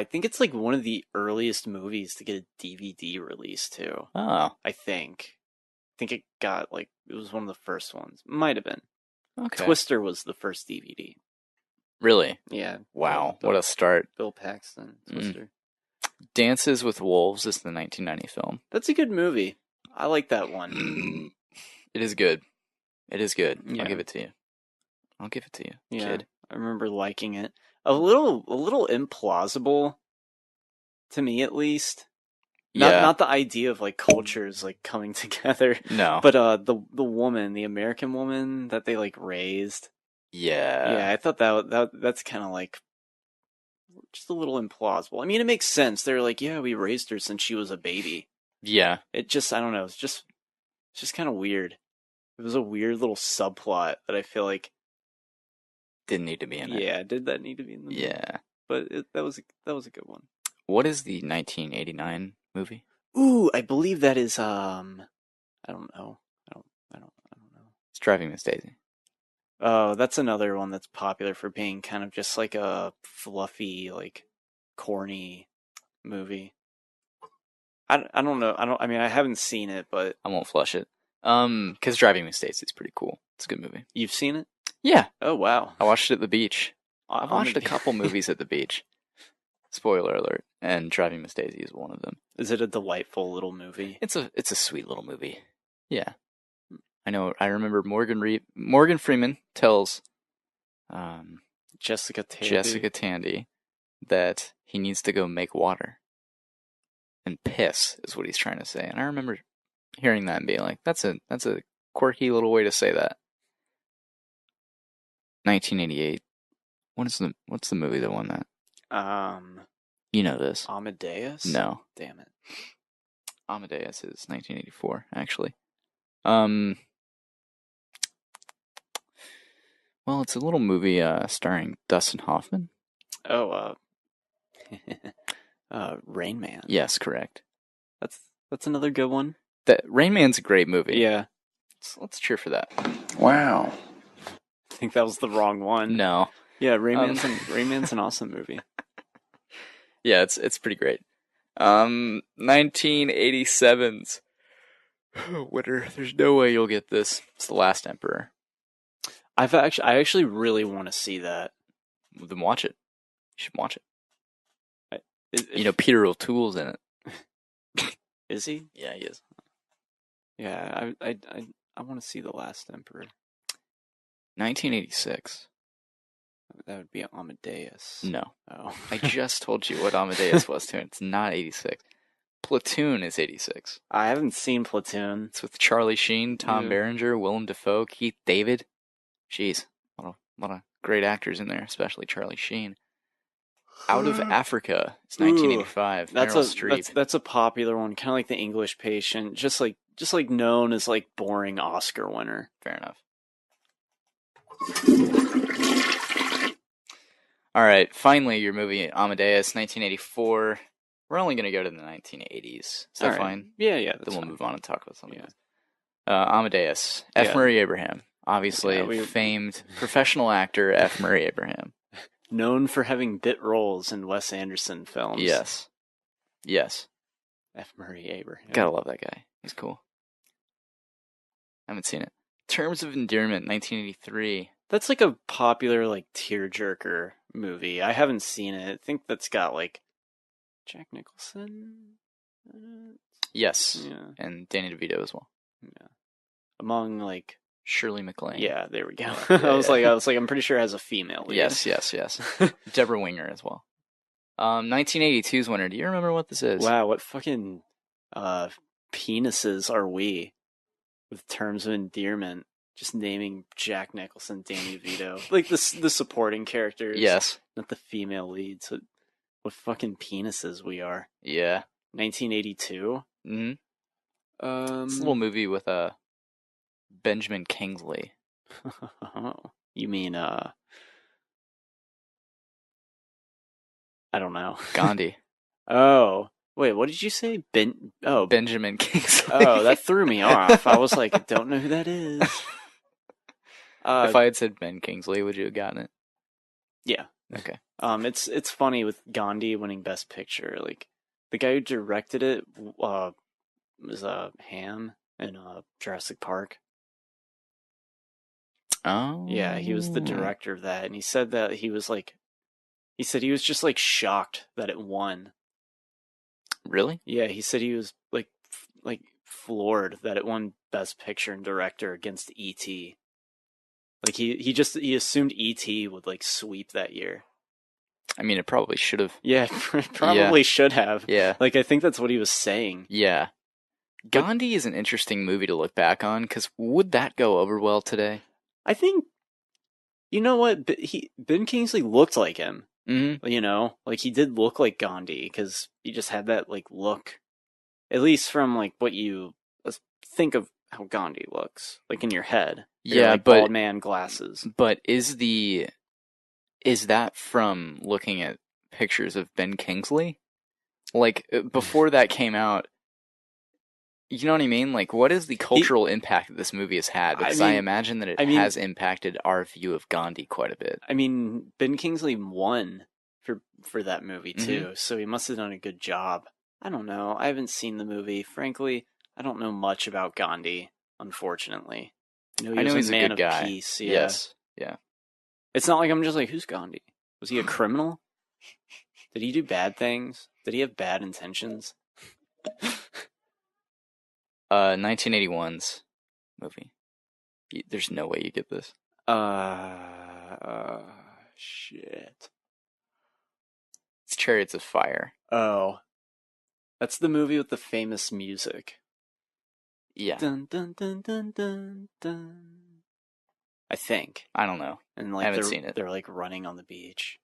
think it's like one of the earliest movies to get a DVD release too. Oh. I think it got like, it was one of the first ones. Might have been. Okay. Twister was the first DVD. Really? Yeah. Wow, what a start. Bill Paxton, Twister. Dances with Wolves is the 1990 film. That's a good movie. I like that one. It is good. It is good. Yeah. I'll give it to you. Yeah. Kid. I remember liking it. A little implausible to me, at least. Not the idea of like cultures like coming together. No. But the woman, the American woman that they like raised. Yeah. I thought that's kind of like just a little implausible. I mean, it makes sense. They're like, yeah, we raised her since she was a baby. Yeah. It just, I don't know. It's just kind of weird. It was a weird little subplot that I feel like didn't need to be in it. Yeah, did that need to be in the movie? Yeah. But that was a good one. What is the 1989 movie? Ooh, I believe that is I don't know. I don't know. It's Driving Miss Daisy. Oh, that's another one that's popular for being kind of just like a fluffy, like corny movie. I don't know. I mean, I haven't seen it, but I won't flush it. Because Driving Miss Daisy is pretty cool. It's a good movie. You've seen it? Yeah. Oh wow. I watched it at the beach. I've watched a couple movies at the beach. Spoiler alert. And Driving Miss Daisy is one of them. Is it a delightful little movie? It's a sweet little movie. Yeah. I know. I remember Morgan Freeman tells Jessica Tandy that he needs to go make water. And piss is what he's trying to say. And I remember hearing that and being like, that's a quirky little way to say that. 1988. What's the movie that won that? You know this. Amadeus? No. Damn it. Amadeus is 1984, actually. Well, it's a little movie starring Dustin Hoffman. Oh, Rain Man. Yes, correct. That's another good one. Rain Man's a great movie. Yeah. Let's cheer for that. Wow. I think that was the wrong one. No. Yeah, Rain Man's an awesome movie. Yeah, it's pretty great. 1987's winner. There's no way you'll get this. It's The Last Emperor. I actually really want to see that. Then watch it. You should watch it. If, Peter O'Toole's in it. is he? Yeah, he is. Yeah, I want to see The Last Emperor. 1986. That would be Amadeus. No. Oh. I just told you what Amadeus was too. It's not 86. Platoon is 86. I haven't seen Platoon. It's with Charlie Sheen, Tom Berenger, Willem Dafoe, Keith David. Jeez, a lot of great actors in there, especially Charlie Sheen. Out of Africa. It's 1985. Meryl Streep. That's a popular one, kind of like The English Patient, just like known as like boring Oscar winner. Fair enough. All right, finally your movie Amadeus, 1984. We're only going to go to the 1980s. Is that right. fine? Yeah, Then we'll move on and talk about something else. Yeah. Amadeus. F. Murray Abraham. Obviously, famed professional actor F. Murray Abraham. Known for having bit roles in Wes Anderson films. Yes. F. Murray Abraham. Gotta love that guy. He's cool. Haven't seen it. Terms of Endearment, 1983. That's like a popular like tearjerker movie. I haven't seen it. I think that's got like Jack Nicholson. Yes. Yeah. And Danny DeVito as well. Yeah. Among like Shirley MacLaine. Yeah, there we go. I was like, I'm pretty sure it has a female lead. Yes. Deborah Winger as well. 1982's winner. Do you remember what this is? Wow, what fucking penises are we with Terms of Endearment? Just naming Jack Nicholson, Danny DeVito, like the supporting characters. Yes, not the female leads. What fucking penises we are. Yeah. 1982. Mm-hmm. It's a little movie with Benjamin Kingsley. You mean I don't know. Gandhi. Oh, wait, what did you say? Benjamin Kingsley. Oh, that threw me off. I was like, I don't know who that is. If I had said Ben Kingsley, would you have gotten it? Yeah. Okay. It's funny with Gandhi winning Best Picture. Like the guy who directed it was Ham in Jurassic Park. Oh. Yeah, he was the director of that, and he said that he was just like shocked that it won. Really? Yeah, he said he was like floored that it won Best Picture and Director against E.T. Like he assumed E.T. would like sweep that year. I mean, it probably should have. Yeah, probably should have. Yeah. Like I think that's what he was saying. Yeah. Gandhi is an interesting movie to look back on, because would that go over well today? I think, you know what, Ben Kingsley looked like him. Mm-hmm. You know, like he did look like Gandhi because he just had that like look, at least from like what you think of how Gandhi looks, like in your head. Yeah, like, but bald man glasses. But is that from looking at pictures of Ben Kingsley? Like before that came out, you know what I mean? Like, what is the cultural impact that this movie has had? Because I imagine that it has impacted our view of Gandhi quite a bit. I mean, Ben Kingsley won for that movie too, so he must have done a good job. I don't know. I haven't seen the movie. Frankly, I don't know much about Gandhi, unfortunately. I know he's a man of peace. Yeah. Yes. Yeah. It's not like I'm just like, who's Gandhi? Was he a criminal? Did he do bad things? Did he have bad intentions? 1981's movie. There's no way you get this. Shit. It's Chariots of Fire. Oh. That's the movie with the famous music. Yeah. Dun, dun, dun, dun, dun, dun. I think. I don't know. And like I haven't seen it. They're like running on the beach.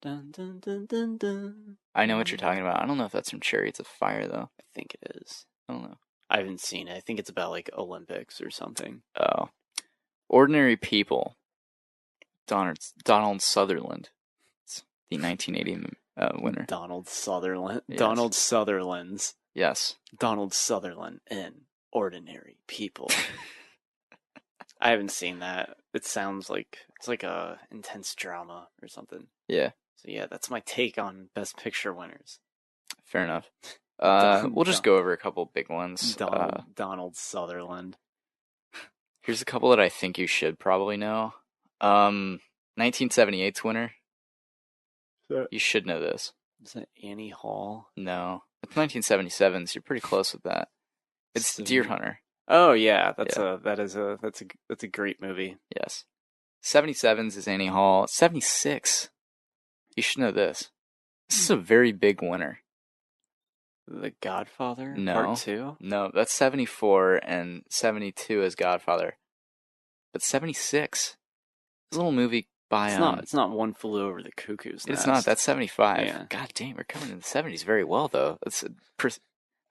Dun, dun, dun, dun, dun. I know what you're talking about. I don't know if that's from Chariots of Fire, though. I think it is. I don't know. I haven't seen it. I think it's about like Olympics or something. Oh. Ordinary People. Donald Sutherland. It's the 1980 winner. Donald Sutherland. Yes. Donald Sutherland's. Yes. Donald Sutherland in Ordinary People. I haven't seen that. It sounds like it's like a intense drama or something. Yeah. So yeah, that's my take on Best Picture winners. Fair enough. Don- We'll just go over a couple big ones. Donald Sutherland. Here's a couple that I think you should probably know. 1978's winner. You should know this. Is that Annie Hall? No, it's 1977's. You're pretty close with that. It's Deer Hunter. Oh yeah, that's a great movie. Yes. 77's is Annie Hall. 76. You should know this. This is a very big winner. The Godfather No. Part 2? No, that's 74 and 72 is Godfather. But 76 is a little movie by It's not One Flew Over the Cuckoo's Nest. It's not. That's 75. Yeah. God damn, we're covering in the 70s very well though.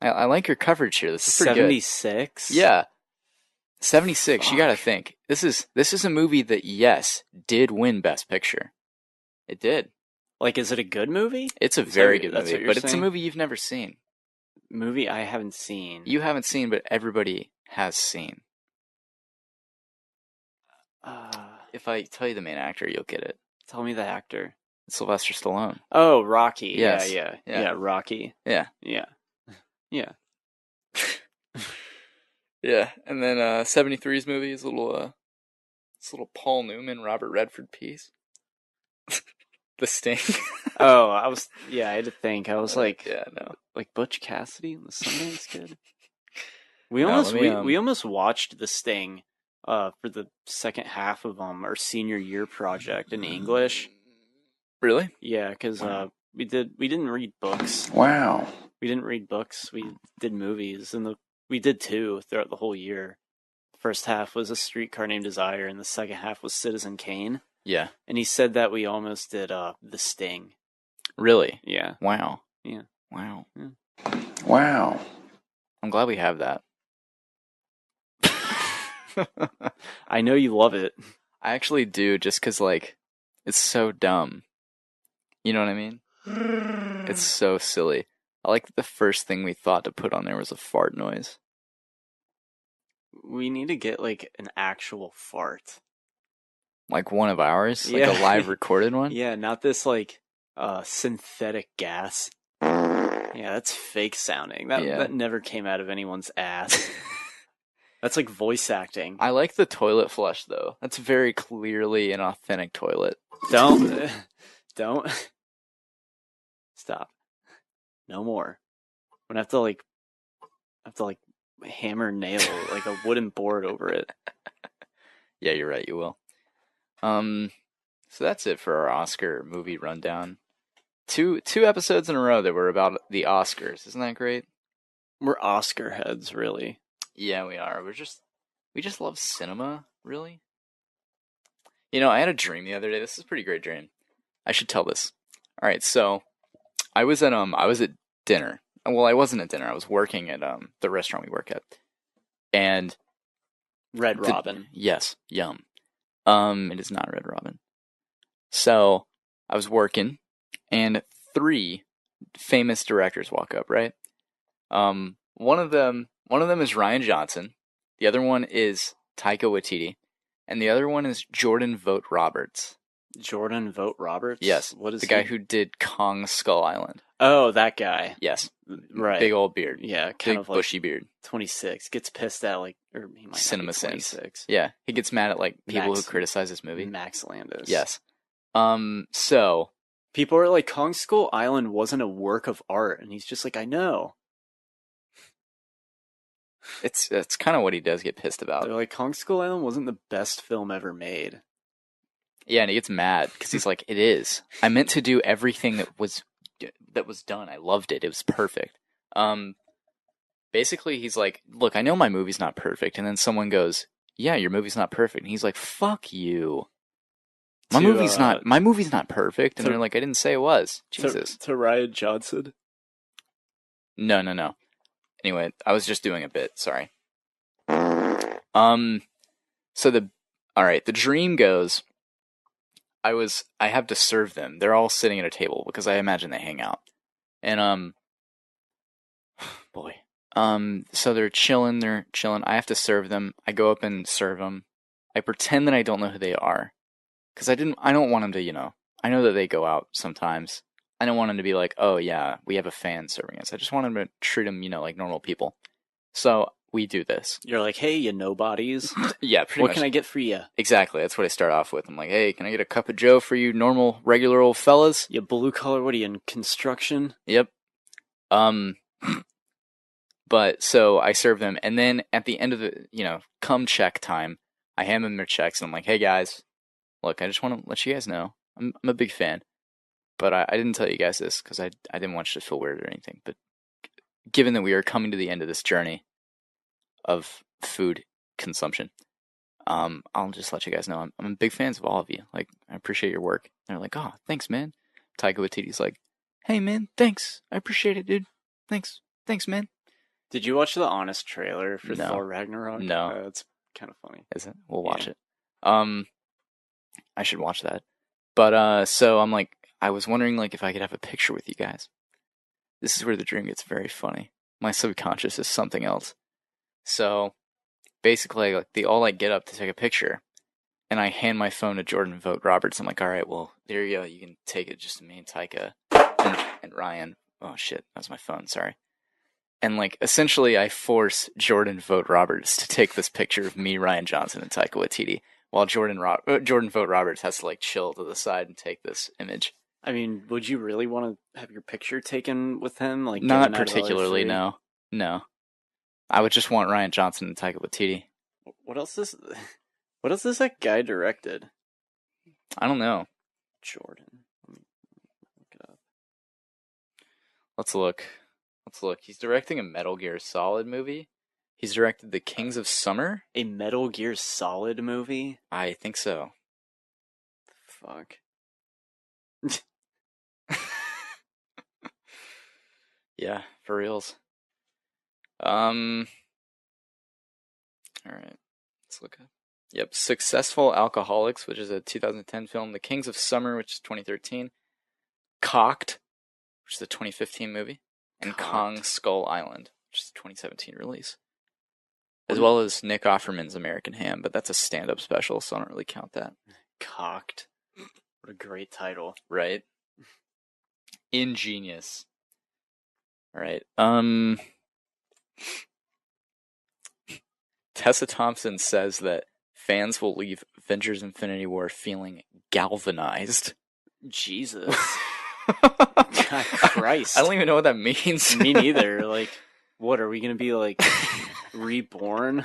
I like your coverage here. This is pretty 76? good. Yeah. 76. Fuck. You got to think. This is a movie that yes, did win Best Picture. It did. Like, is it a good movie? It's a very good that's movie, what you're but it's a saying? movie you've never seen. Movie I haven't seen. You haven't seen, but everybody has seen. If I tell you the main actor, you'll get it. Tell me the actor. It's Sylvester Stallone. Oh, Rocky. Yes. Yeah, Rocky. Yeah. Yeah. Yeah. Yeah, and then 73's movie is a little Paul Newman, Robert Redford piece. The Sting. Oh, I had to think. I was like, yeah, no. like Butch Cassidy and the Sundance Kid. We No, almost let me, we almost watched The Sting for the second half of our senior year project in English. Really? Yeah, because we didn't read books. Wow. We didn't read books. We did movies, and we did two throughout the whole year. First half was A Streetcar Named Desire, and the second half was Citizen Kane. Yeah. And he said that we almost did The Sting. Really? Yeah. Wow. Yeah. Wow. Yeah. Wow. I'm glad we have that. I know you love it. I actually do, just because, like, it's so dumb. You know what I mean? It's so silly. I like that the first thing we thought to put on there was a fart noise. We need to get, like, an actual fart. Like one of ours? Like Yeah. a live recorded one? Yeah, not this, like, synthetic gas. Yeah, that's fake sounding. That never came out of anyone's ass. That's like voice acting. I like the toilet flush, though. That's very clearly an authentic toilet. Don't. Stop. No more. I'm gonna have to hammer nail like a wooden board over it. Yeah, you're right, you will. So that's it for our Oscar movie rundown. Two episodes in a row that were about the Oscars. Isn't that great? We're Oscar heads, really. Yeah, we are. We just love cinema, really. You know, I had a dream the other day. This is a pretty great dream. I should tell this. All right, so I was at dinner. Well, I wasn't at dinner. I was working at the restaurant we work at. And Red Robin. Yes, yum. It is not Red Robin. So, I was working and 3 famous directors walk up, right? One of them is Rian Johnson. The other one is Taika Waititi, and the other one is Jordan Vogt Roberts. Jordan Vogt Roberts? Yes, What is the guy he? who did Kong Skull Island. Oh, that guy. Yes, Right. big old beard, Yeah, kind big of like bushy beard. 26. Gets pissed at or he might Cinema not be Sins. 26. Yeah, he gets mad at like people Max- who criticize this movie. Max Landis. Yes. So People are like, Kong Skull Island wasn't a work of art, and he's just like, I know. it's kind of what he does get pissed about. They're like, Kong Skull Island wasn't the best film ever made. Yeah, and he gets mad because he's like, "It is. I meant to do everything that was done. I loved it. It was perfect." Basically, he's like, "Look, I know my movie's not perfect," and then someone goes, "Yeah, your movie's not perfect," and he's like, "Fuck you. My movie's not perfect," and they're like, "I didn't say it was." Jesus. To Rian Johnson. No. Anyway, I was just doing a bit. Sorry. So the dream goes. I have to serve them. They're all sitting at a table because I imagine they hang out. And so they're chilling. I have to serve them. I go up and serve them. I pretend that I don't know who they are because I don't want them to, I know that they go out sometimes. I don't want them to be like, oh yeah, we have a fan serving us. I just want them to treat them, like normal people. So we do this. You're like, hey, you nobodies. Yeah, pretty What much. can I get for you? Exactly. That's what I start off with. I'm like, hey, can I get a cup of Joe for you normal, regular old fellas? You blue collar, what are you, in construction? Yep. But so I serve them, and then at the end of the, come check time, I hand them their checks, and I'm like, hey guys, look, I just want to let you guys know, I'm a big fan, but I didn't tell you guys this because I didn't want you to feel weird or anything, but given that we are coming to the end of this journey of food consumption, I'll just let you guys know I'm big fans of all of you. Like, I appreciate your work. And they're like, oh, thanks, man. Taika Waititi's like, hey, man, thanks. I appreciate it, dude. Thanks, man. Did you watch the Honest trailer for No. Thor Ragnarok? No. It's kind of funny. Is it? We'll watch it. I should watch that. But so I'm like, I was wondering like if I could have a picture with you guys. This is where the dream gets very funny. My subconscious is something else. So basically, like they all like get up to take a picture, and I hand my phone to Jordan Vogt Roberts. I'm like, all right, well, there you go. You can take it just to me and Taika and Ryan. Oh shit, that's my phone. Sorry. And like essentially, I force Jordan Vogt Roberts to take this picture of me, Ryan Johnson, and Taika Waititi, while Jordan Vogt Roberts has to like chill to the side and take this image. I mean, would you really want to have your picture taken with him? Like, Not given out of the other particularly, three? no. I would just want Ryan Johnson and Taika Waititi. What else is that guy directed? I don't know. Jordan. Let me look it up. Let's look. He's directing a Metal Gear Solid movie. He's directed The Kings of Summer. A Metal Gear Solid movie? I think so. Fuck. Yeah, for reals. All right. Let's look up. Yep, Successful Alcoholics, which is a 2010 film. The Kings of Summer, which is 2013. Cocked, which is a 2015 movie. And Cocked. Kong Skull Island, which is a 2017 release. As well as Nick Offerman's American Ham, but that's a stand-up special, so I don't really count that. Cocked. What a great title. Right? Ingenious. All right. Tessa Thompson says that fans will leave Avengers Infinity War feeling galvanized. Jesus. God Christ. I don't even know what that means. Me neither. Like, what, are we going to be, like, reborn?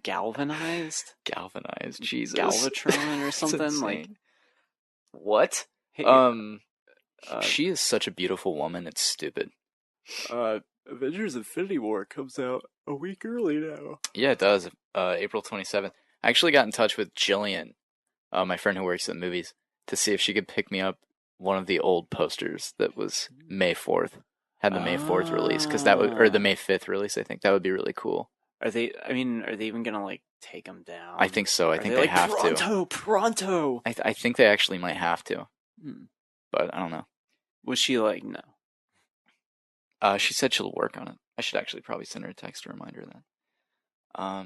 Galvanized? Galvanized, Jesus. Galvatron or something? That's Like, insane. What? hey, She is such a beautiful woman, it's stupid. Avengers Infinity War comes out a week early now. Yeah, it does. April 27th. I actually got in touch with Jillian, my friend who works at the movies, to see if she could pick me up one of the old posters that was May 4th. Had the May 4th release, because that would, or the May 5th release, I think. That would be really cool. Are they even gonna, like, take them down? I think so. I think they like, have to. Pronto! I think they actually might have to. Hmm. But I don't know. Was she like, no? She said she'll work on it. I should actually probably send her a text to remind her of that.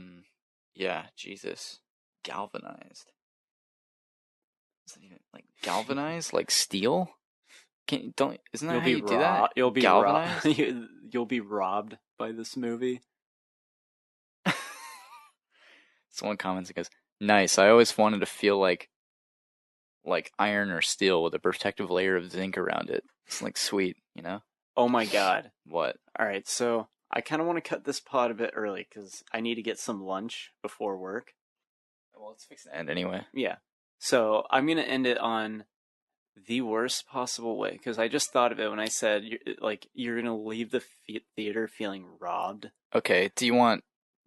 Yeah, Jesus. Galvanized. Is that even, like, galvanized? Like steel? Isn't that how you do that? You'll be galvanized? You'll be robbed by this movie. Someone comments and goes, nice. I always wanted to feel like iron or steel with a protective layer of zinc around it. It's like sweet, you know? Oh my god. What? Alright, so I kind of want to cut this pod a bit early because I need to get some lunch before work. Well, let's fix the end anyway. Yeah. So I'm going to end it on the worst possible way because I just thought of it when I said, you're going to leave the theater feeling robbed. Okay,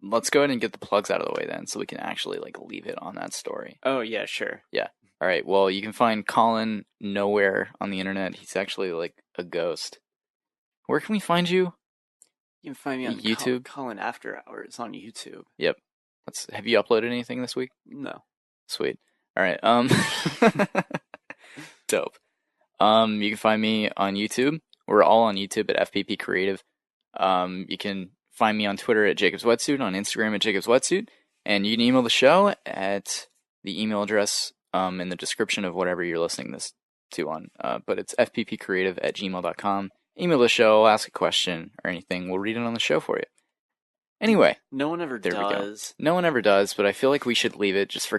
let's go ahead and get the plugs out of the way then so we can actually, like, leave it on that story. Oh, yeah, sure. Yeah. All right, well, you can find Collin nowhere on the internet. He's actually, like, a ghost. Where can we find you? You can find me on YouTube? Collin After Hours on YouTube. Yep. Have you uploaded anything this week? No. Sweet. All right. Dope. You can find me on YouTube. We're all on YouTube at FPP Creative. You can find me on Twitter at Jacob's Wetsuit, on Instagram at Jacob's Wetsuit, and you can email the show at the email address in the description of whatever you're listening this to on. But it's fppcreative@gmail.com. Email the show, ask a question or anything. We'll read it on the show for you. Anyway, No one ever there we go. does. No one ever does, but I feel like we should leave it just for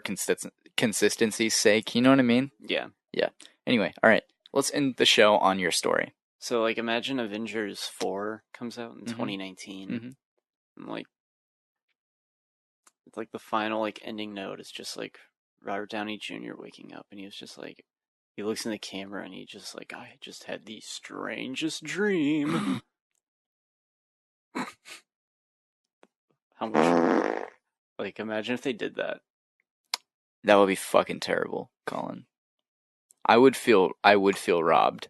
consistency's sake. You know what I mean? Yeah. Yeah. Anyway, all right. Let's end the show on your story. So, like, imagine Avengers 4 comes out in Mhm. 2019. Mhm. And, like, it's like the final, like, ending note is just, like, Robert Downey Jr. waking up, and he was just, like, he looks in the camera, and he just, like, I just had the strangest dream. How much... Like, imagine if they did that. That would be fucking terrible, Colin. I would feel robbed.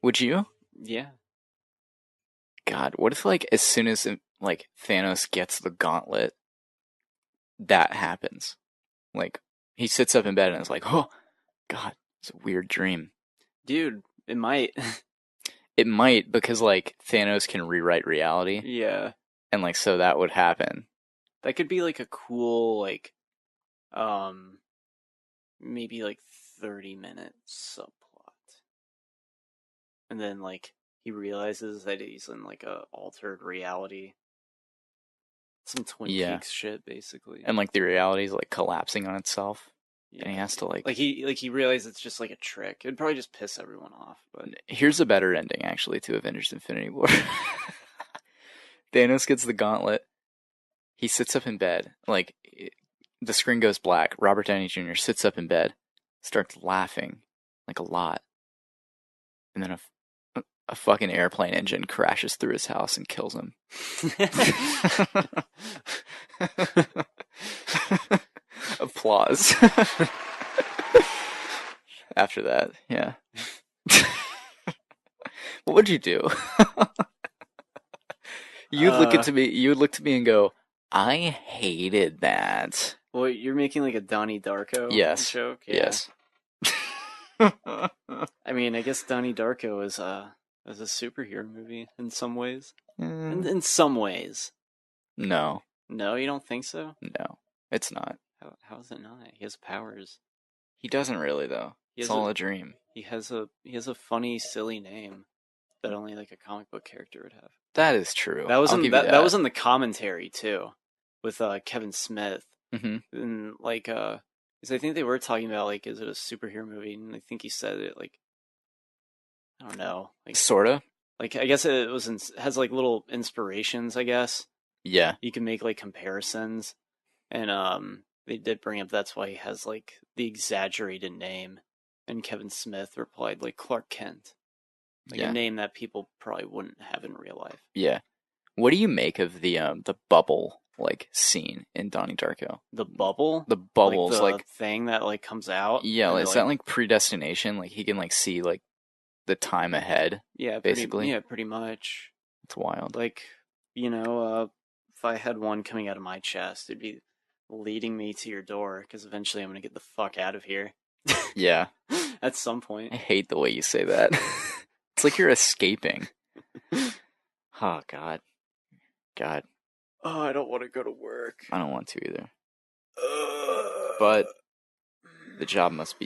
Would you? Yeah. God, what if like as soon as like Thanos gets the gauntlet, that happens? Like he sits up in bed and is like, "Oh, God, it's a weird dream." Dude, it might. It might, because like Thanos can rewrite reality, Yeah. and like so that would happen. That could be like a cool, like, maybe like 30-minute subplot. And then like he realizes that he's in like a altered reality. Some Twin Yeah. Peaks shit, basically. And like the reality is like collapsing on itself, Yeah. and he has to like. he realizes it's just like a trick. It'd probably just piss everyone off. But Here's a better ending actually to Avengers: Infinity War. Thanos gets the gauntlet. He sits up in bed, like the screen goes black. Robert Downey Jr. sits up in bed, starts laughing like a lot, and then a fucking airplane engine crashes through his house and kills him. Applause. After that, yeah. What would you do? You'd look at me. You would look to me and go, "I hated that." Well, you're making like a Donnie Darko Yes. joke? Yeah. Yes. I mean, I guess Donnie Darko is a superhero movie in some ways. In some ways. No. No, you don't think so? No, it's not. How is it not? He has powers. He doesn't really, though. He It's has all a dream. He has a funny, silly name that only like a comic book character would have. That is true. That was I'll in give you that was in the commentary too, with Kevin Smith. Mm-hmm. And like, 'cause I think they were talking about like, is it a superhero movie? And I think he said it like, I don't know, like Sorta. like I guess it has like little inspirations. I guess Yeah. you can make like comparisons, and they did bring up that's why he has like the exaggerated name. And Kevin Smith replied like Clark Kent, like Yeah. a name that people probably wouldn't have in real life. Yeah. What do you make of the bubble like scene in Donnie Darko? The bubble, The bubbles, the like thing that like comes out. yeah, and like, it, is that like predestination? Like he can like see like the time ahead. yeah, basically? pretty much. It's wild. Like, if I had one coming out of my chest, it'd be leading me to your door because eventually I'm gonna get the fuck out of here. Yeah. At some point. I hate the way you say that. It's like you're escaping. Oh God. God. Oh, I don't want to go to work. I don't want to either. But the job must be